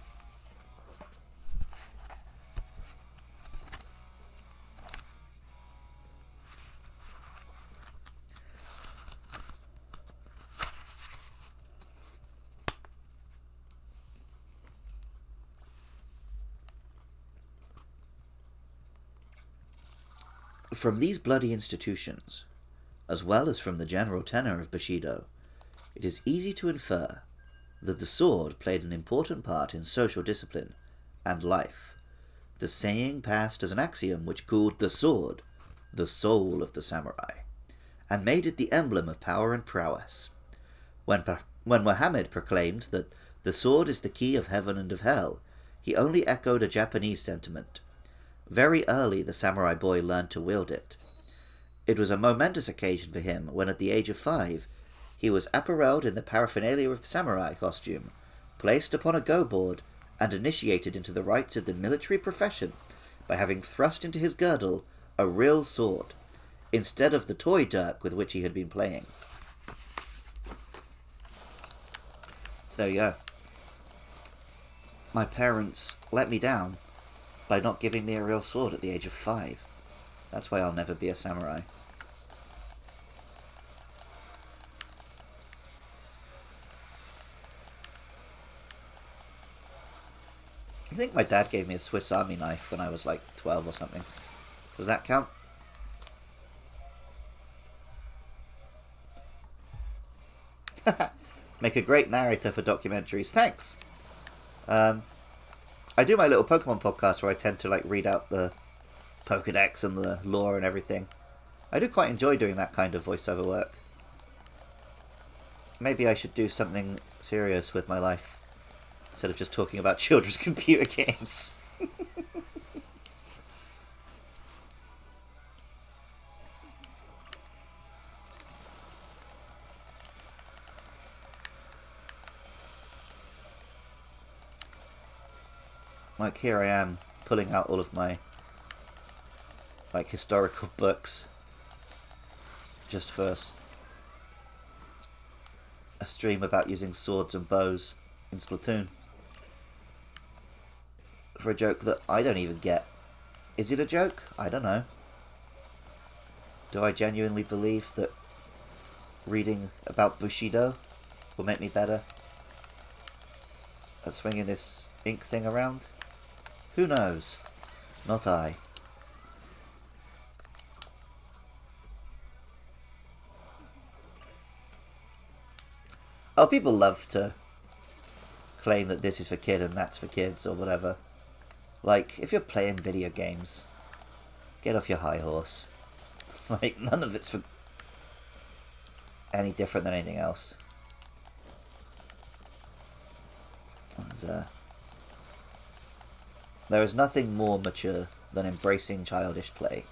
From these bloody institutions, as well as from the general tenor of Bushido, it is easy to infer that the sword played an important part in social discipline and life. The saying passed as an axiom which called the sword the soul of the samurai, and made it the emblem of power and prowess. When Muhammad proclaimed that the sword is the key of heaven and of hell, he only echoed a Japanese sentiment. Very early the samurai boy learned to wield it. It was a momentous occasion for him when at the age of 5 he was apparelled in the paraphernalia of the samurai costume, placed upon a go board, and initiated into the rites of the military profession by having thrust into his girdle a real sword, instead of the toy dirk with which he had been playing. So there you go. My parents let me down by not giving me a real sword at the age of 5. That's why I'll never be a samurai. I think my dad gave me a Swiss Army knife when I was like 12 or something. Does that count? Make a great narrator for documentaries. Thanks! I do my little Pokemon podcast where I tend to like read out the Pokedex and the lore and everything. I do quite enjoy doing that kind of voiceover work. Maybe I should do something serious with my life instead of just talking about children's computer games. Like, here I am, pulling out all of my like historical books just for a stream about using swords and bows in Splatoon. For a joke that I don't even get. Is it a joke? I don't know. Do I genuinely believe that reading about Bushido will make me better at swinging this ink thing around? Who knows? Not I. Oh, people love to claim that this is for kid and that's for kids or whatever. Like, if you're playing video games, get off your high horse. Like, none of it's for any different than anything else. There is nothing more mature than embracing childish play.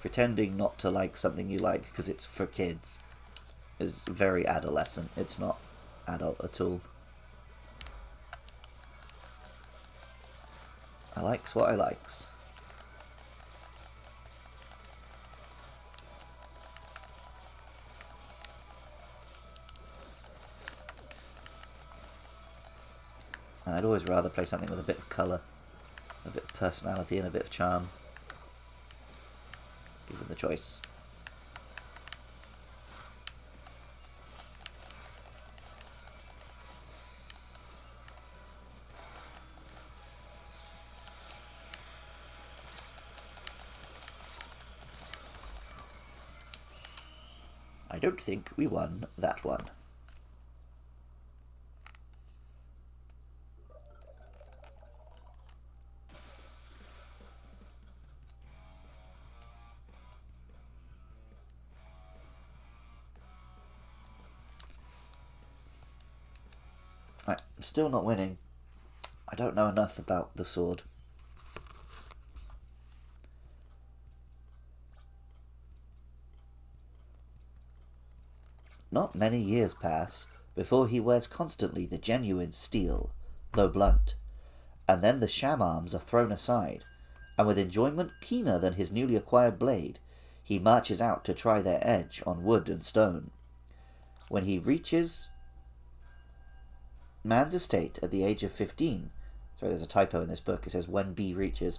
Pretending not to like something you like because it's for kids is very adolescent. It's not adult at all. I likes what I likes. And I'd always rather play something with a bit of colour, a bit of personality and a bit of charm, given the choice. I don't think we won that one. Right, I'm still not winning. I don't know enough about the sword. Not many years pass before he wears constantly the genuine steel, though blunt, and then the sham arms are thrown aside, and with enjoyment keener than his newly acquired blade, he marches out to try their edge on wood and stone. When he reaches man's estate at the age of 15, sorry, there's a typo in this book, it says when B reaches,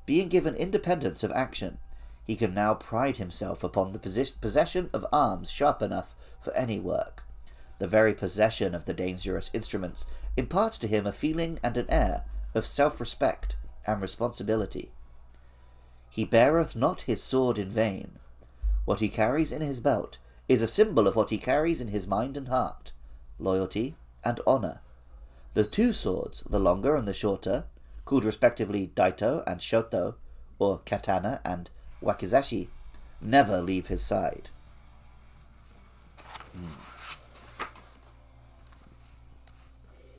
being given independence of action, he can now pride himself upon the possession of arms sharp enough for any work. The very possession of the dangerous instruments imparts to him a feeling and an air of self-respect and responsibility. He beareth not his sword in vain. What he carries in his belt is a symbol of what he carries in his mind and heart, loyalty and honour. The two swords, the longer and the shorter, called respectively Daito and Shoto, or Katana and Wakizashi, never leave his side.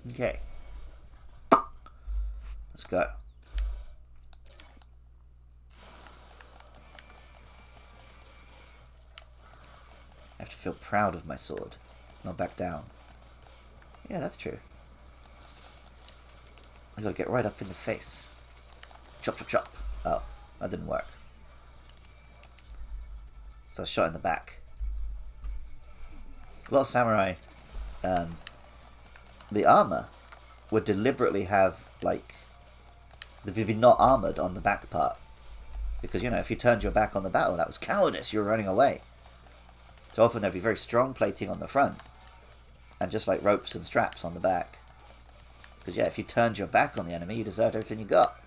Okay. Let's go. I have to feel proud of my sword, not back down. Yeah, that's true. I gotta get right up in the face. Chop, chop, chop. Oh, that didn't work. So I was shot in the back. A lot of samurai, the armor would deliberately have, like, they'd be not armored on the back part. Because, you know, if you turned your back on the battle, that was cowardice, you were running away. So often there'd be very strong plating on the front, and just like ropes and straps on the back. Because, yeah, if you turned your back on the enemy, you deserved everything you got.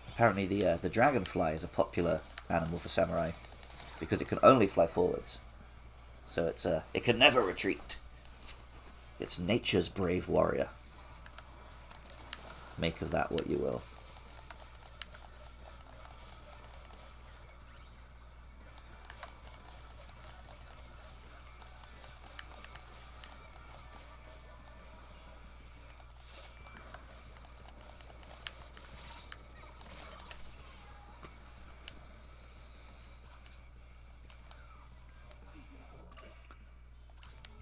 Apparently the dragonfly is a popular animal for samurai because it can only fly forwards. So it can never retreat. It's nature's brave warrior. Make of that what you will.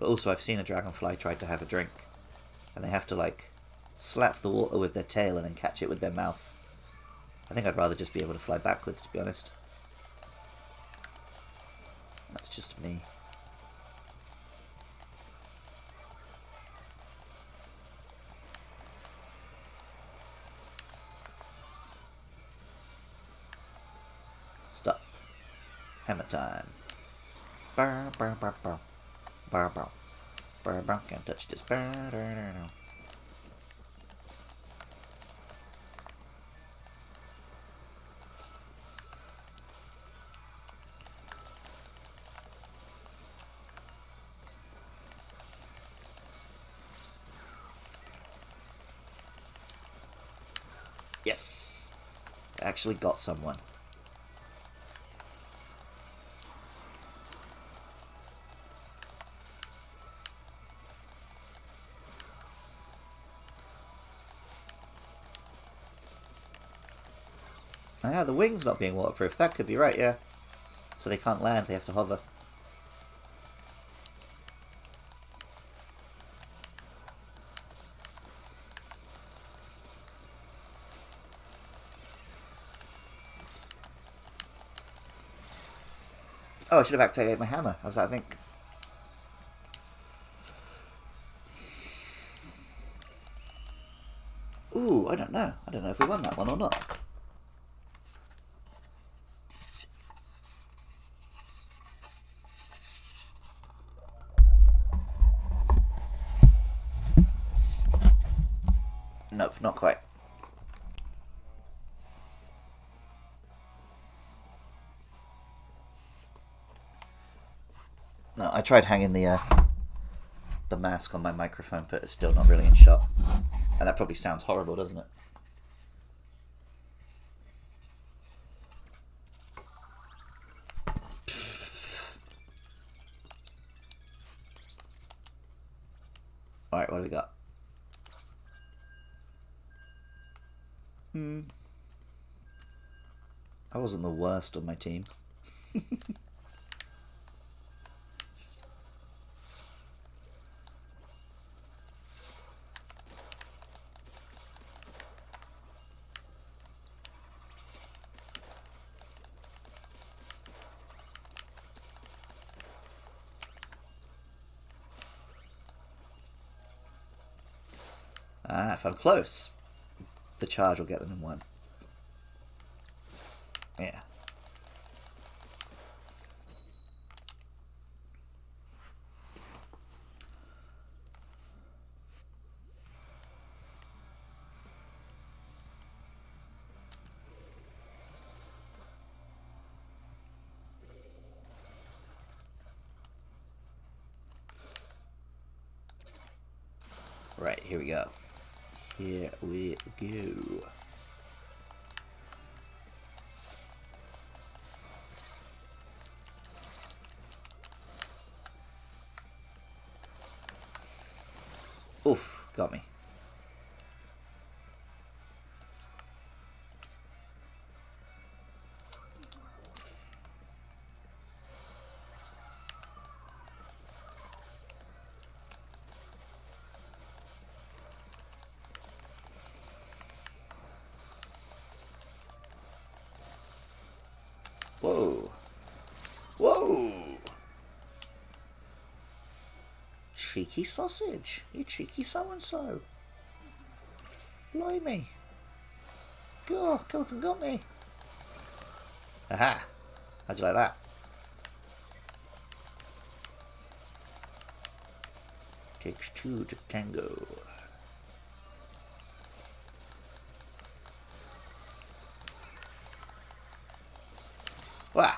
But also I've seen a dragonfly try to have a drink, and they have to like slap the water with their tail and then catch it with their mouth. I think I'd rather just be able to fly backwards, to be honest. That's just me. Stop. Hammer time. Bar, bar, bar, bar. Bar, bar. Bar, bar. Can't touch this. Bar, bar, bar, bar. Yes! I actually got someone. Ah, the wings not being waterproof. That could be right, yeah. So they can't land, they have to hover. Oh, I should have activated my hammer. I was out of ink. Ooh, I don't know. I don't know if we won that one or not. Nope, not quite. No, I tried hanging the mask on my microphone, but it's still not really in shot. And that probably sounds horrible, doesn't it? Alright, what do we got? I wasn't the worst on my team. Ah, if I'm close, the charge will get them in one. Yeah. Right, here we go. Here we go. Oof, got me. Whoa. Whoa! Cheeky sausage. You cheeky so-and-so. Blimey. God, got me. Aha! How'd you like that? Takes two to tango. Wah!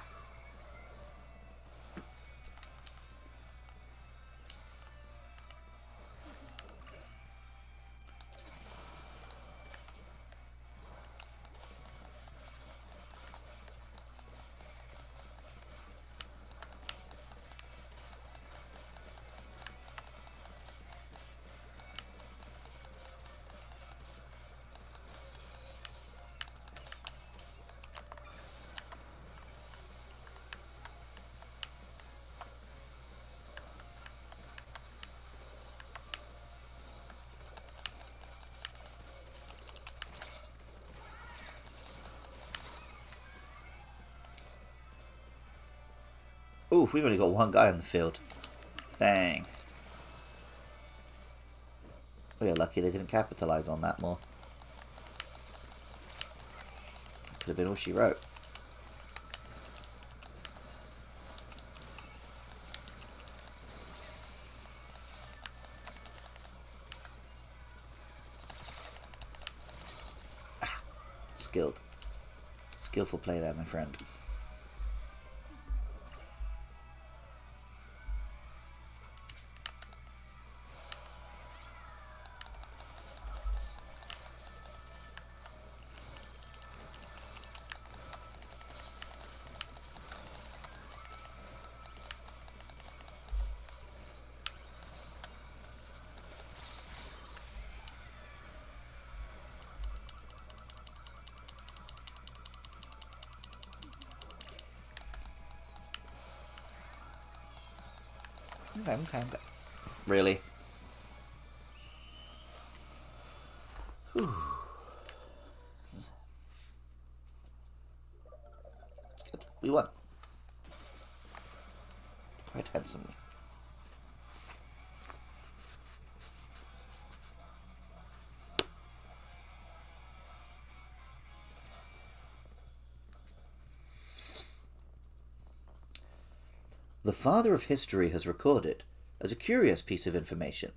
Ooh, we've only got one guy on the field. Dang. We're lucky they didn't capitalise on that more. Could have been all she wrote. Ah, skilled. Skillful play there, my friend. Okay. Really? Whew. Good. We won. Quite handsomely. The father of history has recorded, as a curious piece of information,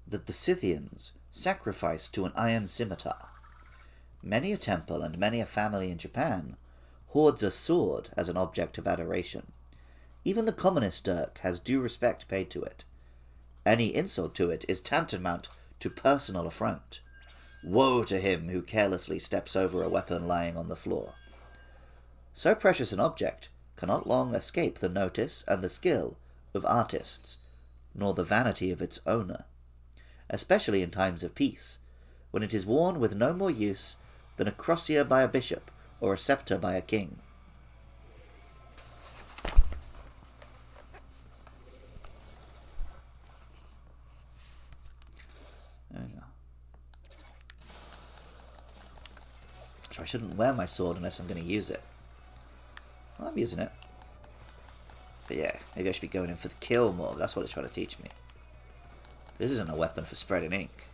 that the Scythians sacrificed to an iron scimitar. Many a temple and many a family in Japan hoards a sword as an object of adoration. Even the commonest dirk has due respect paid to it. Any insult to it is tantamount to personal affront. Woe to him who carelessly steps over a weapon lying on the floor. So precious an object cannot long escape the notice and the skill of artists, nor the vanity of its owner, especially in times of peace, when it is worn with no more use than a crosier by a bishop or a sceptre by a king. There we go. So I shouldn't wear my sword unless I'm going to use it. Well, I'm using it. But yeah, maybe I should be going in for the kill more. That's what it's trying to teach me. This isn't a weapon for spreading ink.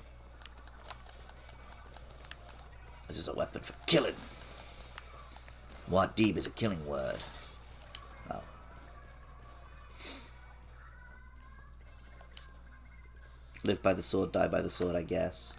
This is a weapon for killing. Muad'Dib is a killing word. Oh. Live by the sword, die by the sword, I guess.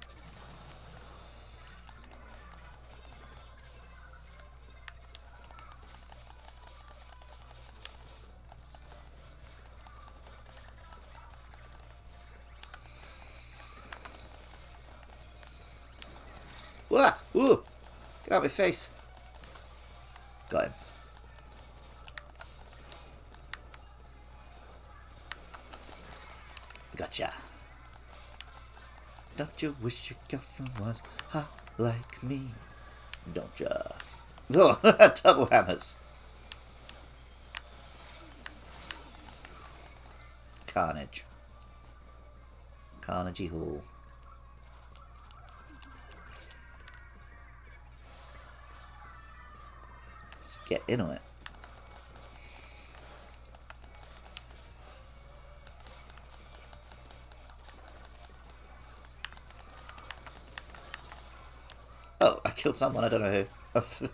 Wah! Ooh! Get out of my face. Got him. Gotcha. Don't you wish your girlfriend was hot like me? Don't ya? Oh, double hammers. Carnage. Carnegie Hall. Let's get into it. Oh, I killed someone, I don't know who.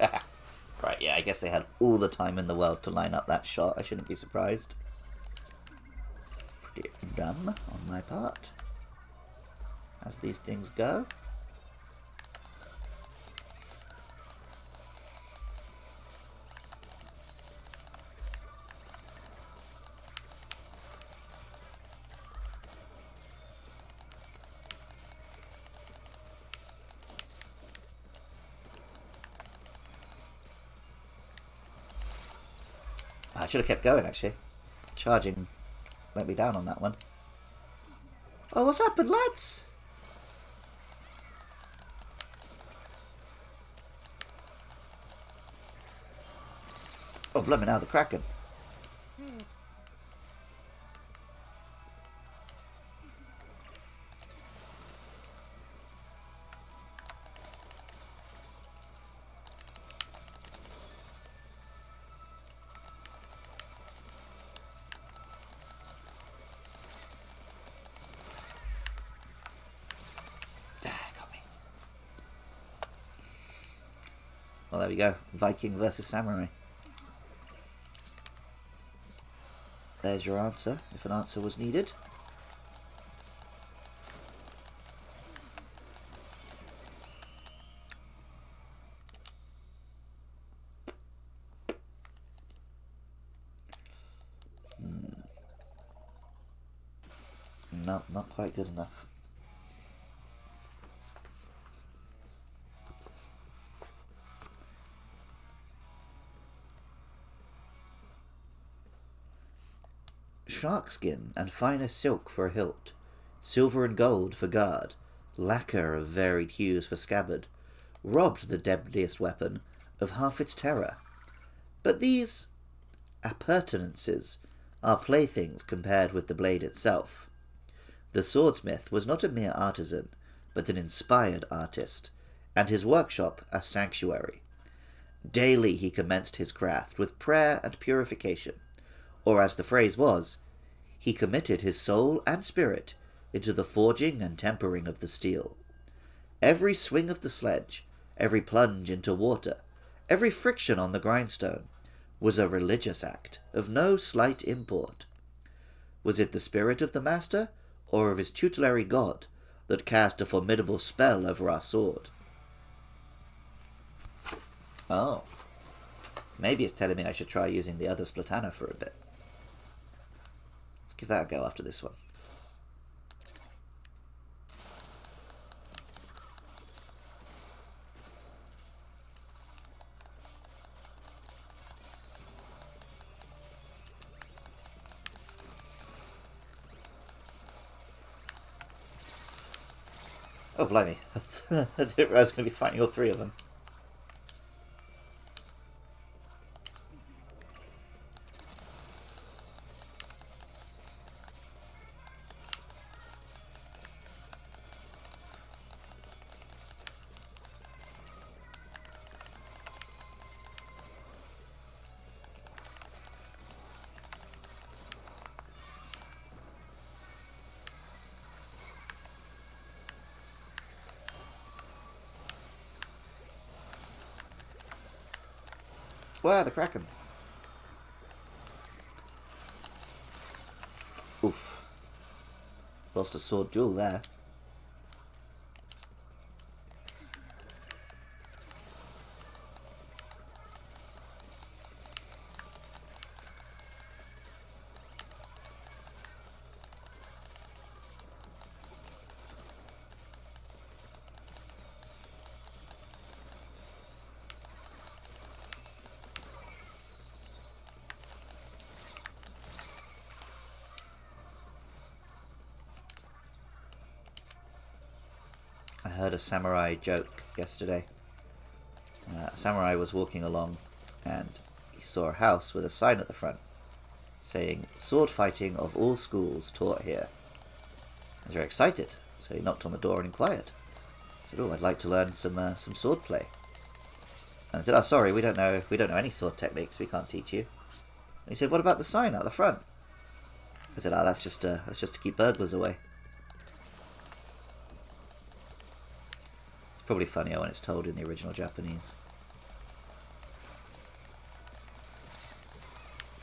Right, yeah, I guess they had all the time in the world to line up that shot. I shouldn't be surprised. Pretty dumb on my part, as these things go. I should have kept going, actually. Charging let me down on that one. Oh, what's happened, lads? Oh, blimey now, the Kraken. Well, there we go. Viking versus samurai. There's your answer, if an answer was needed. No, not quite good enough. Sharkskin and finest silk for a hilt, silver and gold for guard, lacquer of varied hues for scabbard, robbed the deadliest weapon of half its terror. But these appurtenances are playthings compared with the blade itself. The swordsmith was not a mere artisan, but an inspired artist, and his workshop a sanctuary. Daily he commenced his craft with prayer and purification, or as the phrase was, he committed his soul and spirit into the forging and tempering of the steel. Every swing of the sledge, every plunge into water, every friction on the grindstone, was a religious act of no slight import. Was it the spirit of the master, or of his tutelary god, that cast a formidable spell over our sword? Oh. Maybe it's telling me I should try using the other Splatana for a bit. Let's give that a go after this one. Oh, blimey. I didn't realize I was going to be fighting all three of them. Wow, the Kraken. Oof. Lost a sword duel there. I heard a samurai joke yesterday. A samurai was walking along and he saw a house with a sign at the front saying, "Sword fighting of all schools taught here." He was very excited, so he knocked on the door and inquired. He said, "Oh, I'd like to learn some sword play." And I said, "Oh, sorry, we don't know any sword techniques. We can't teach you." And he said, "What about the sign out the front?" I said, "Oh, that's just to keep burglars away." It's probably funnier when it's told in the original Japanese,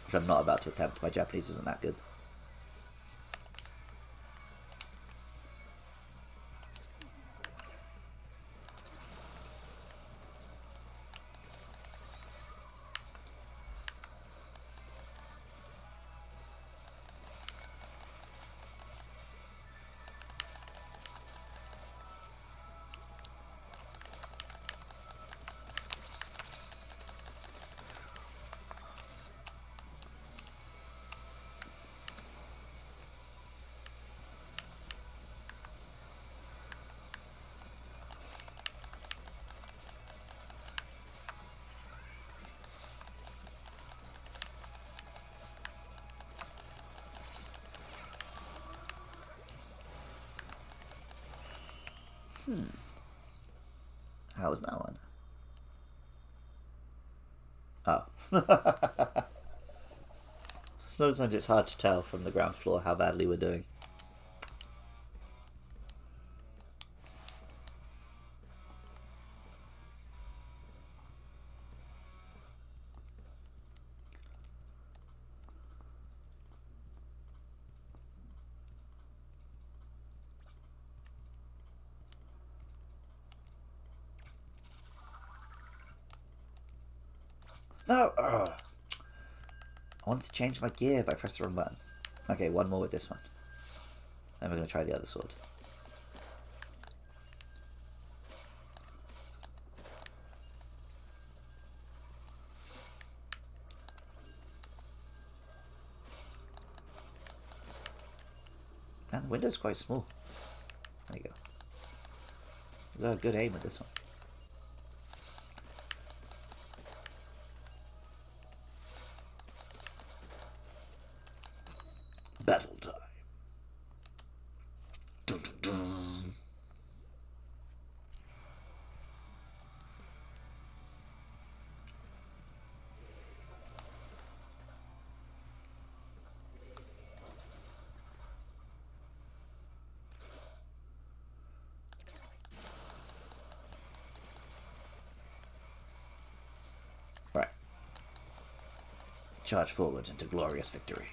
which I'm not about to attempt. My Japanese isn't that good. How was that one? Oh. Sometimes it's hard to tell from the ground floor how badly we're doing. No! Ugh. I wanted to change my gear, but I pressed the wrong button. Okay, one more with this one. Then we're going to try the other sword. And the window's quite small. There you go. We've got a good aim with this one. Battle time. Dun, dun, dun. Right. Charge forward into glorious victory.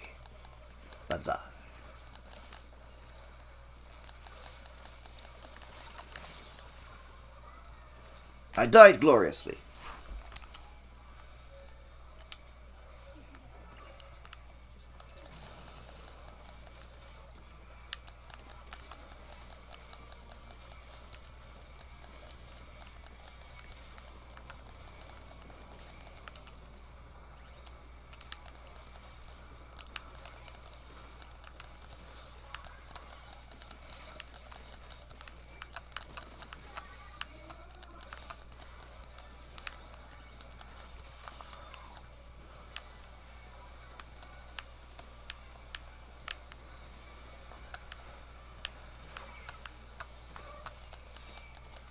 Banzai. I died gloriously.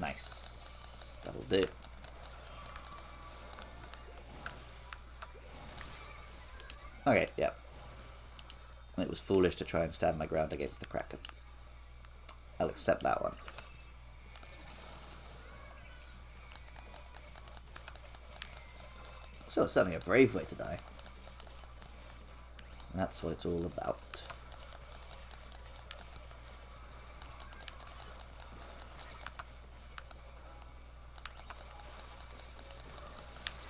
Nice. That'll do. Okay, yeah. It was foolish to try and stand my ground against the Kraken. I'll accept that one. So it's certainly a brave way to die. That's what it's all about.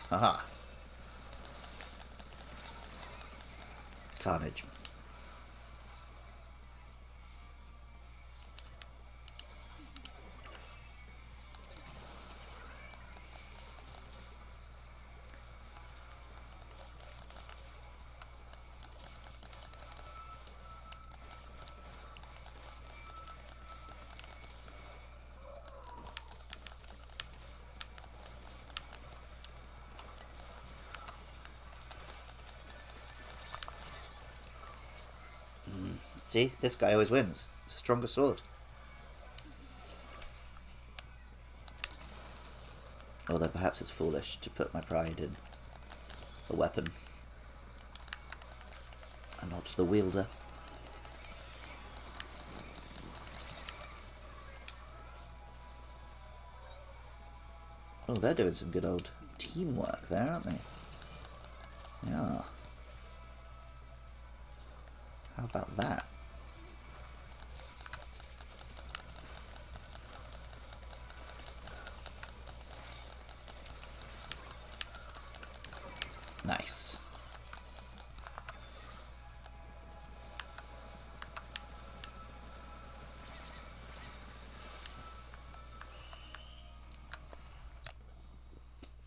Haha. Carnage. See, this guy always wins. It's a stronger sword. Although perhaps it's foolish to put my pride in the weapon and not the wielder. Oh, they're doing some good old teamwork there, aren't they? Yeah. How about that? Nice.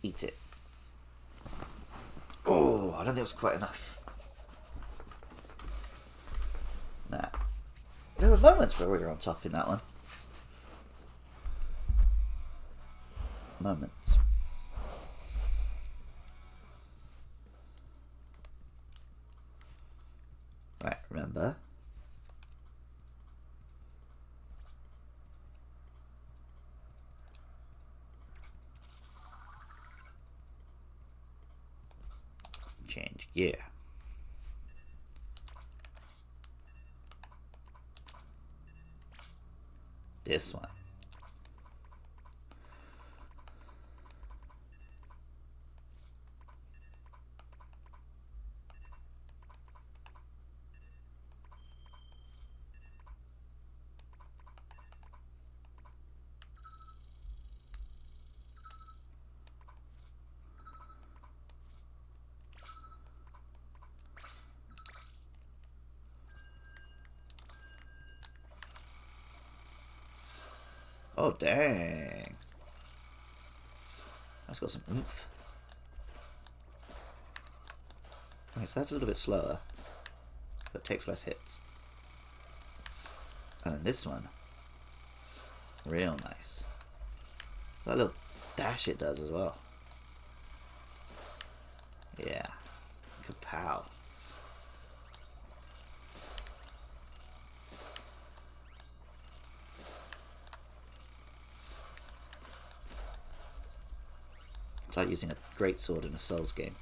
Eat it. Oh, I don't think it was quite enough. Nah. There were moments where we were on top in that one. Moments. Right, remember. Change gear. This one. Oh, dang. That's got some oomph. Right, so that's a little bit slower, but takes less hits. And then this one, real nice. That little dash it does as well. Yeah. Kapow. It's like using a greatsword in a Souls game.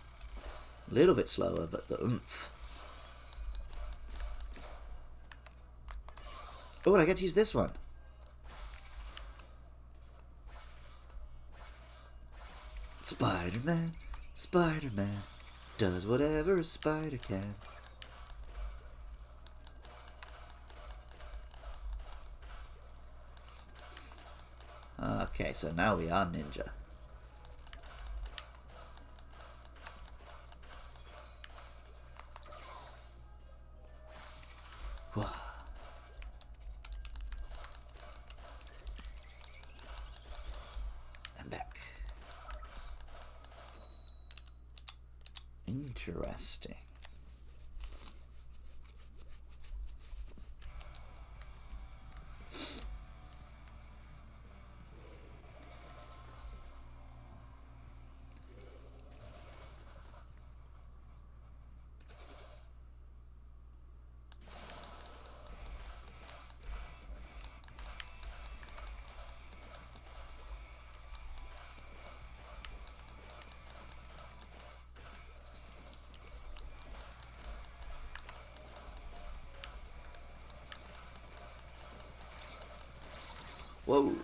A little bit slower, but the oomph. Oh, and I get to use this one. Spider-Man, Spider-Man, does whatever a spider can. Okay, so now we are ninja. And back. Interesting. Whoa.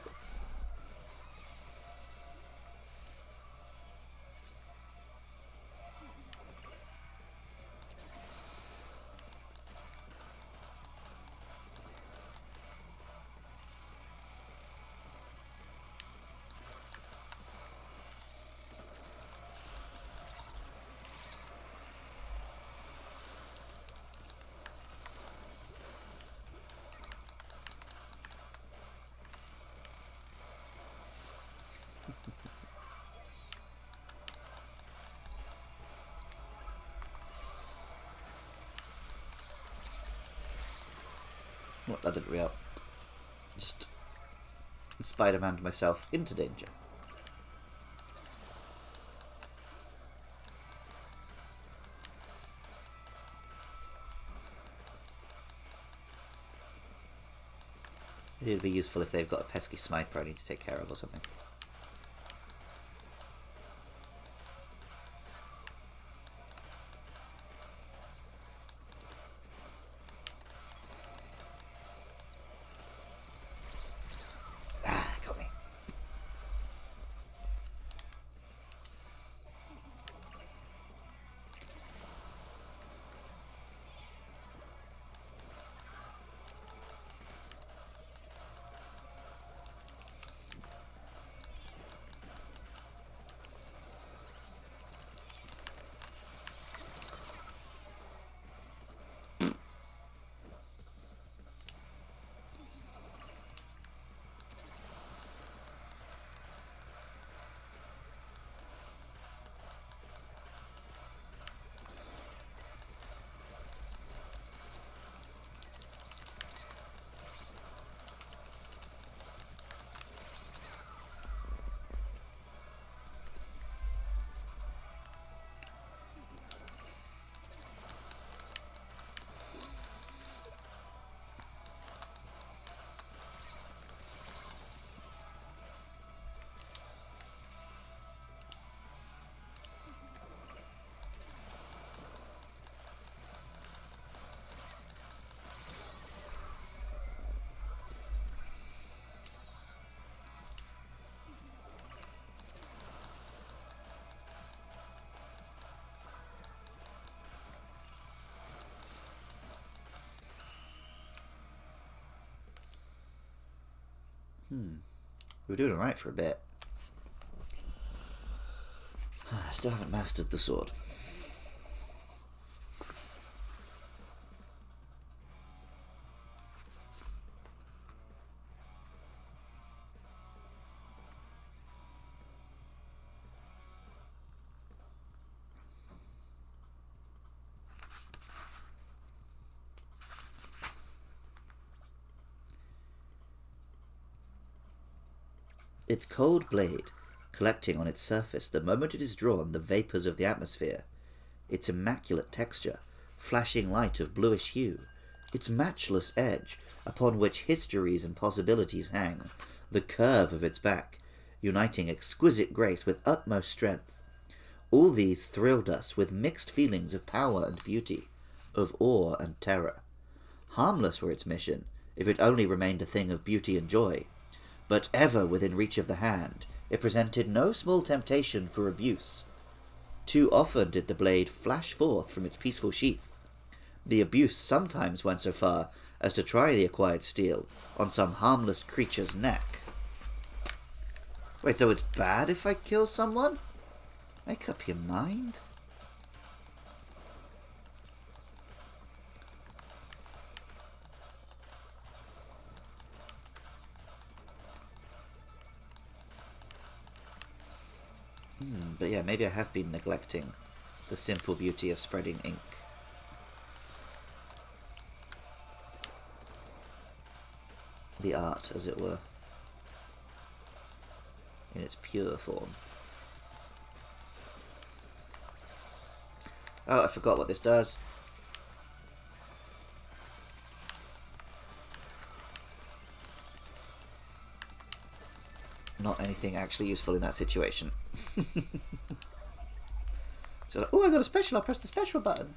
What, that didn't really help. Just Spider-Man myself into danger. It'd be useful if they've got a pesky sniper I need to take care of or something. Got me. We were doing alright for a bit. I still haven't mastered the sword. Its cold blade, collecting on its surface the moment it is drawn the vapours of the atmosphere, its immaculate texture, flashing light of bluish hue, its matchless edge, upon which histories and possibilities hang, the curve of its back, uniting exquisite grace with utmost strength. All these thrilled us with mixed feelings of power and beauty, of awe and terror. Harmless were its mission, if it only remained a thing of beauty and joy, but ever within reach of the hand, it presented no small temptation for abuse. Too often did the blade flash forth from its peaceful sheath. The abuse sometimes went so far as to try the acquired steel on some harmless creature's neck. Wait, so it's bad if I kill someone? Make up your mind. But yeah, maybe I have been neglecting the simple beauty of spreading ink. The art, as it were, in its pure form. Oh, I forgot what this does. Not anything actually useful in that situation. So, like, oh, I got a special, I'll press the special button.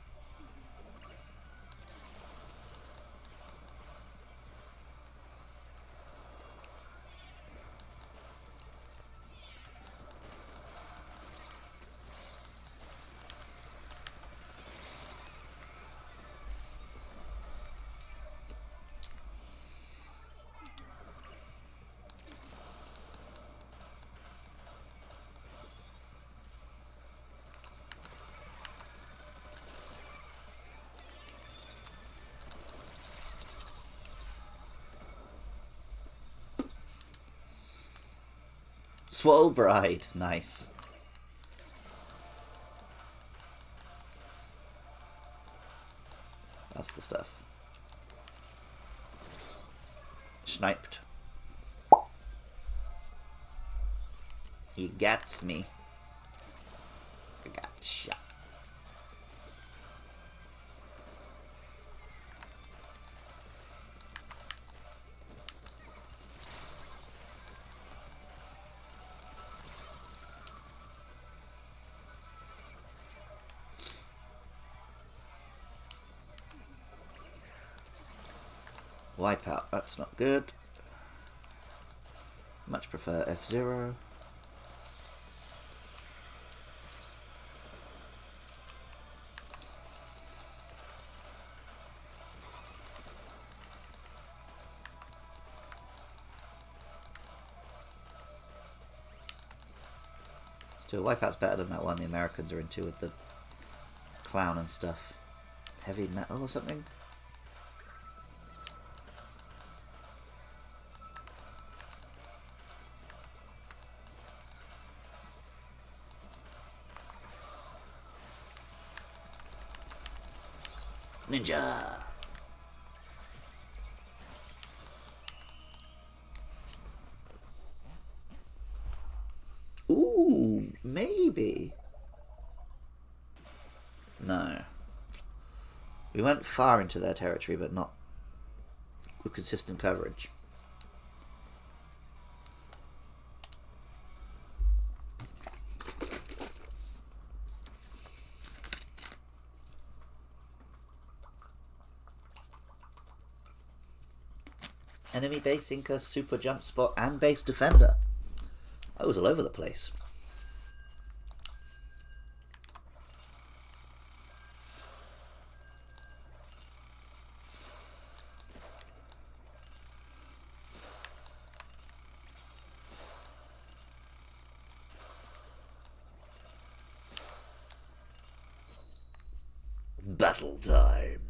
Swole Bride, nice. That's the stuff. Sniped. He gets me. I got shot. Wipeout, that's not good. Much prefer F-Zero. Still, Wipeout's better than that one the Americans are into with the clown and stuff. Heavy metal or something? Ninja! Ooh, maybe. No. We went far into their territory, but not with consistent coverage. Enemy base, Inca, super jump spot, and base defender. I was all over the place. Battle time.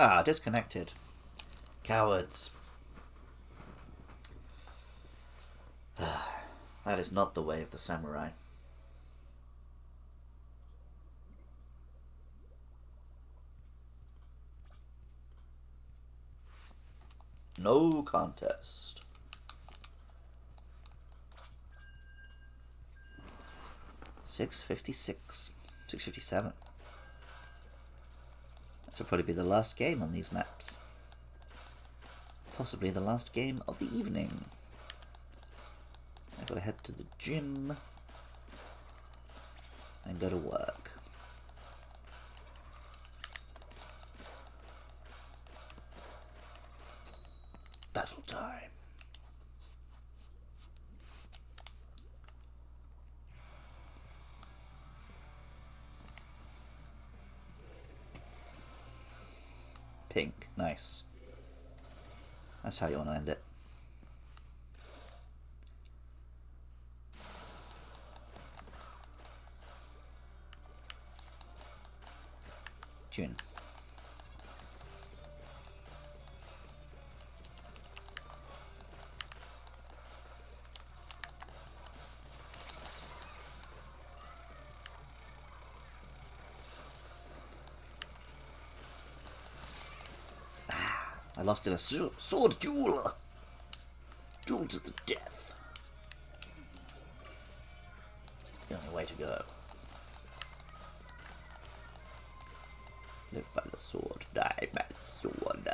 Ah, disconnected. Cowards. That is not the way of the samurai. No contest. $6.56. $6.57. This will probably be the last game on these maps. Possibly the last game of the evening. I've got to head to the gym and go to work. Battle time. Pink, nice. That's how you want to end it. Tune. I lost in a sword duel. Duel to the death. The only way to go. Live by the sword, die by the sword.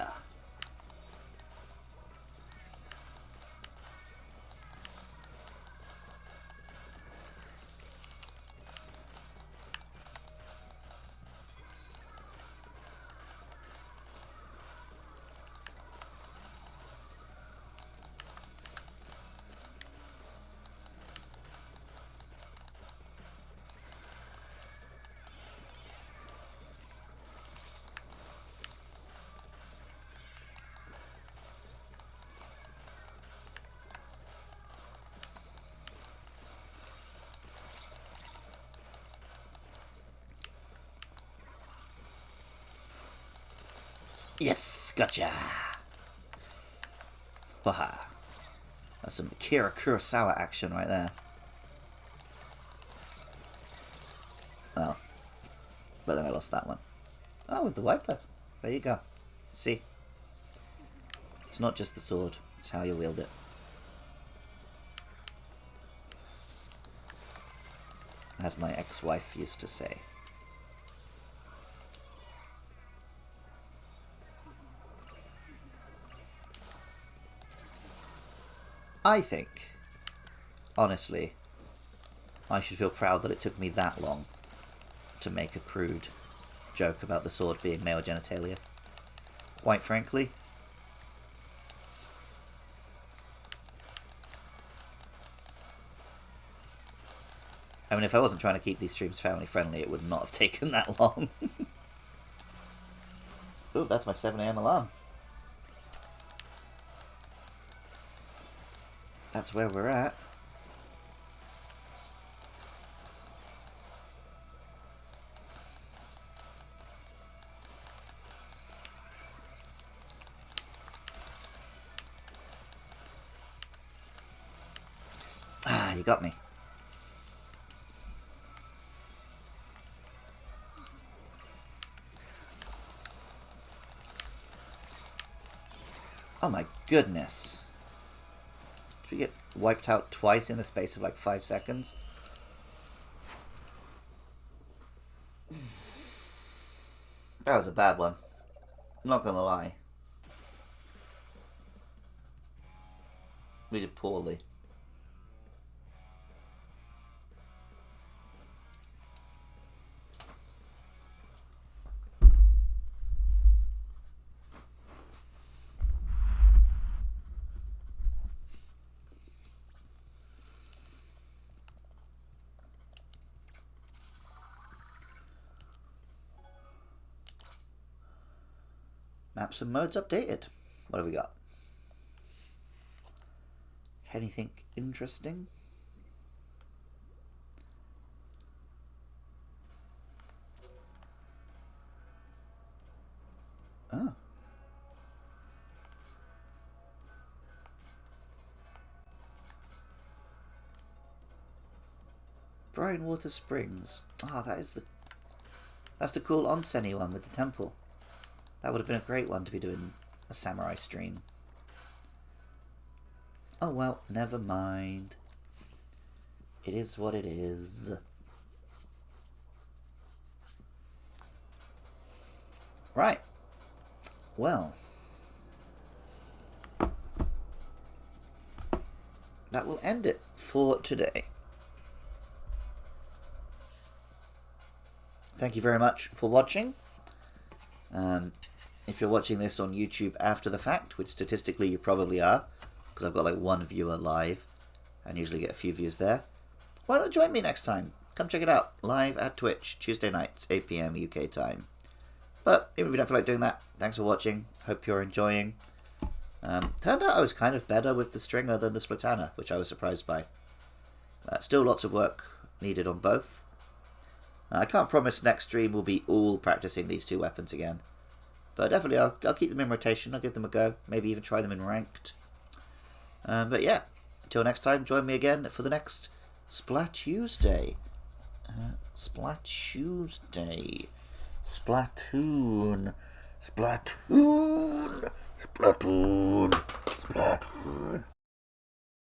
Yes, gotcha. Waha. That's some Akira Kurosawa action right there. Oh. But then I lost that one. Oh, with the wiper. There you go. See? It's not just the sword, it's how you wield it. As my ex-wife used to say. I think, honestly, I should feel proud that it took me that long to make a crude joke about the sword being male genitalia. Quite frankly. I mean, if I wasn't trying to keep these streams family friendly, it would not have taken that long. Ooh, that's my 7 AM alarm. That's where we're at. Ah, you got me. Oh my goodness. Did we get wiped out twice in the space of like 5 seconds? That was a bad one. I'm not gonna lie. We did poorly. Maps and modes updated. What have we got? Anything interesting? Oh. Brine Water Springs. Ah, that's the cool onsen one with the temple. That would have been a great one to be doing a samurai stream. Oh well, never mind. It is what it is. Right. Well. That will end it for today. Thank you very much for watching. If you're watching this on YouTube after the fact, which statistically you probably are, because I've got like one viewer live and usually get a few views there, why not join me next time? Come check it out, live at Twitch, Tuesday nights, 8 PM UK time. But even if you don't feel like doing that, thanks for watching. Hope you're enjoying. Turned out I was kind of better with the stringer than the Splatana, which I was surprised by. Still lots of work needed on both. I can't promise next stream will be all practicing these two weapons again. But definitely I'll keep them in rotation, I'll give them a go, maybe even try them in ranked. But yeah, until next time, join me again for the next Splatuesday. Splatuesday. Splatoon. Splatoon. Splatoon. Splatoon.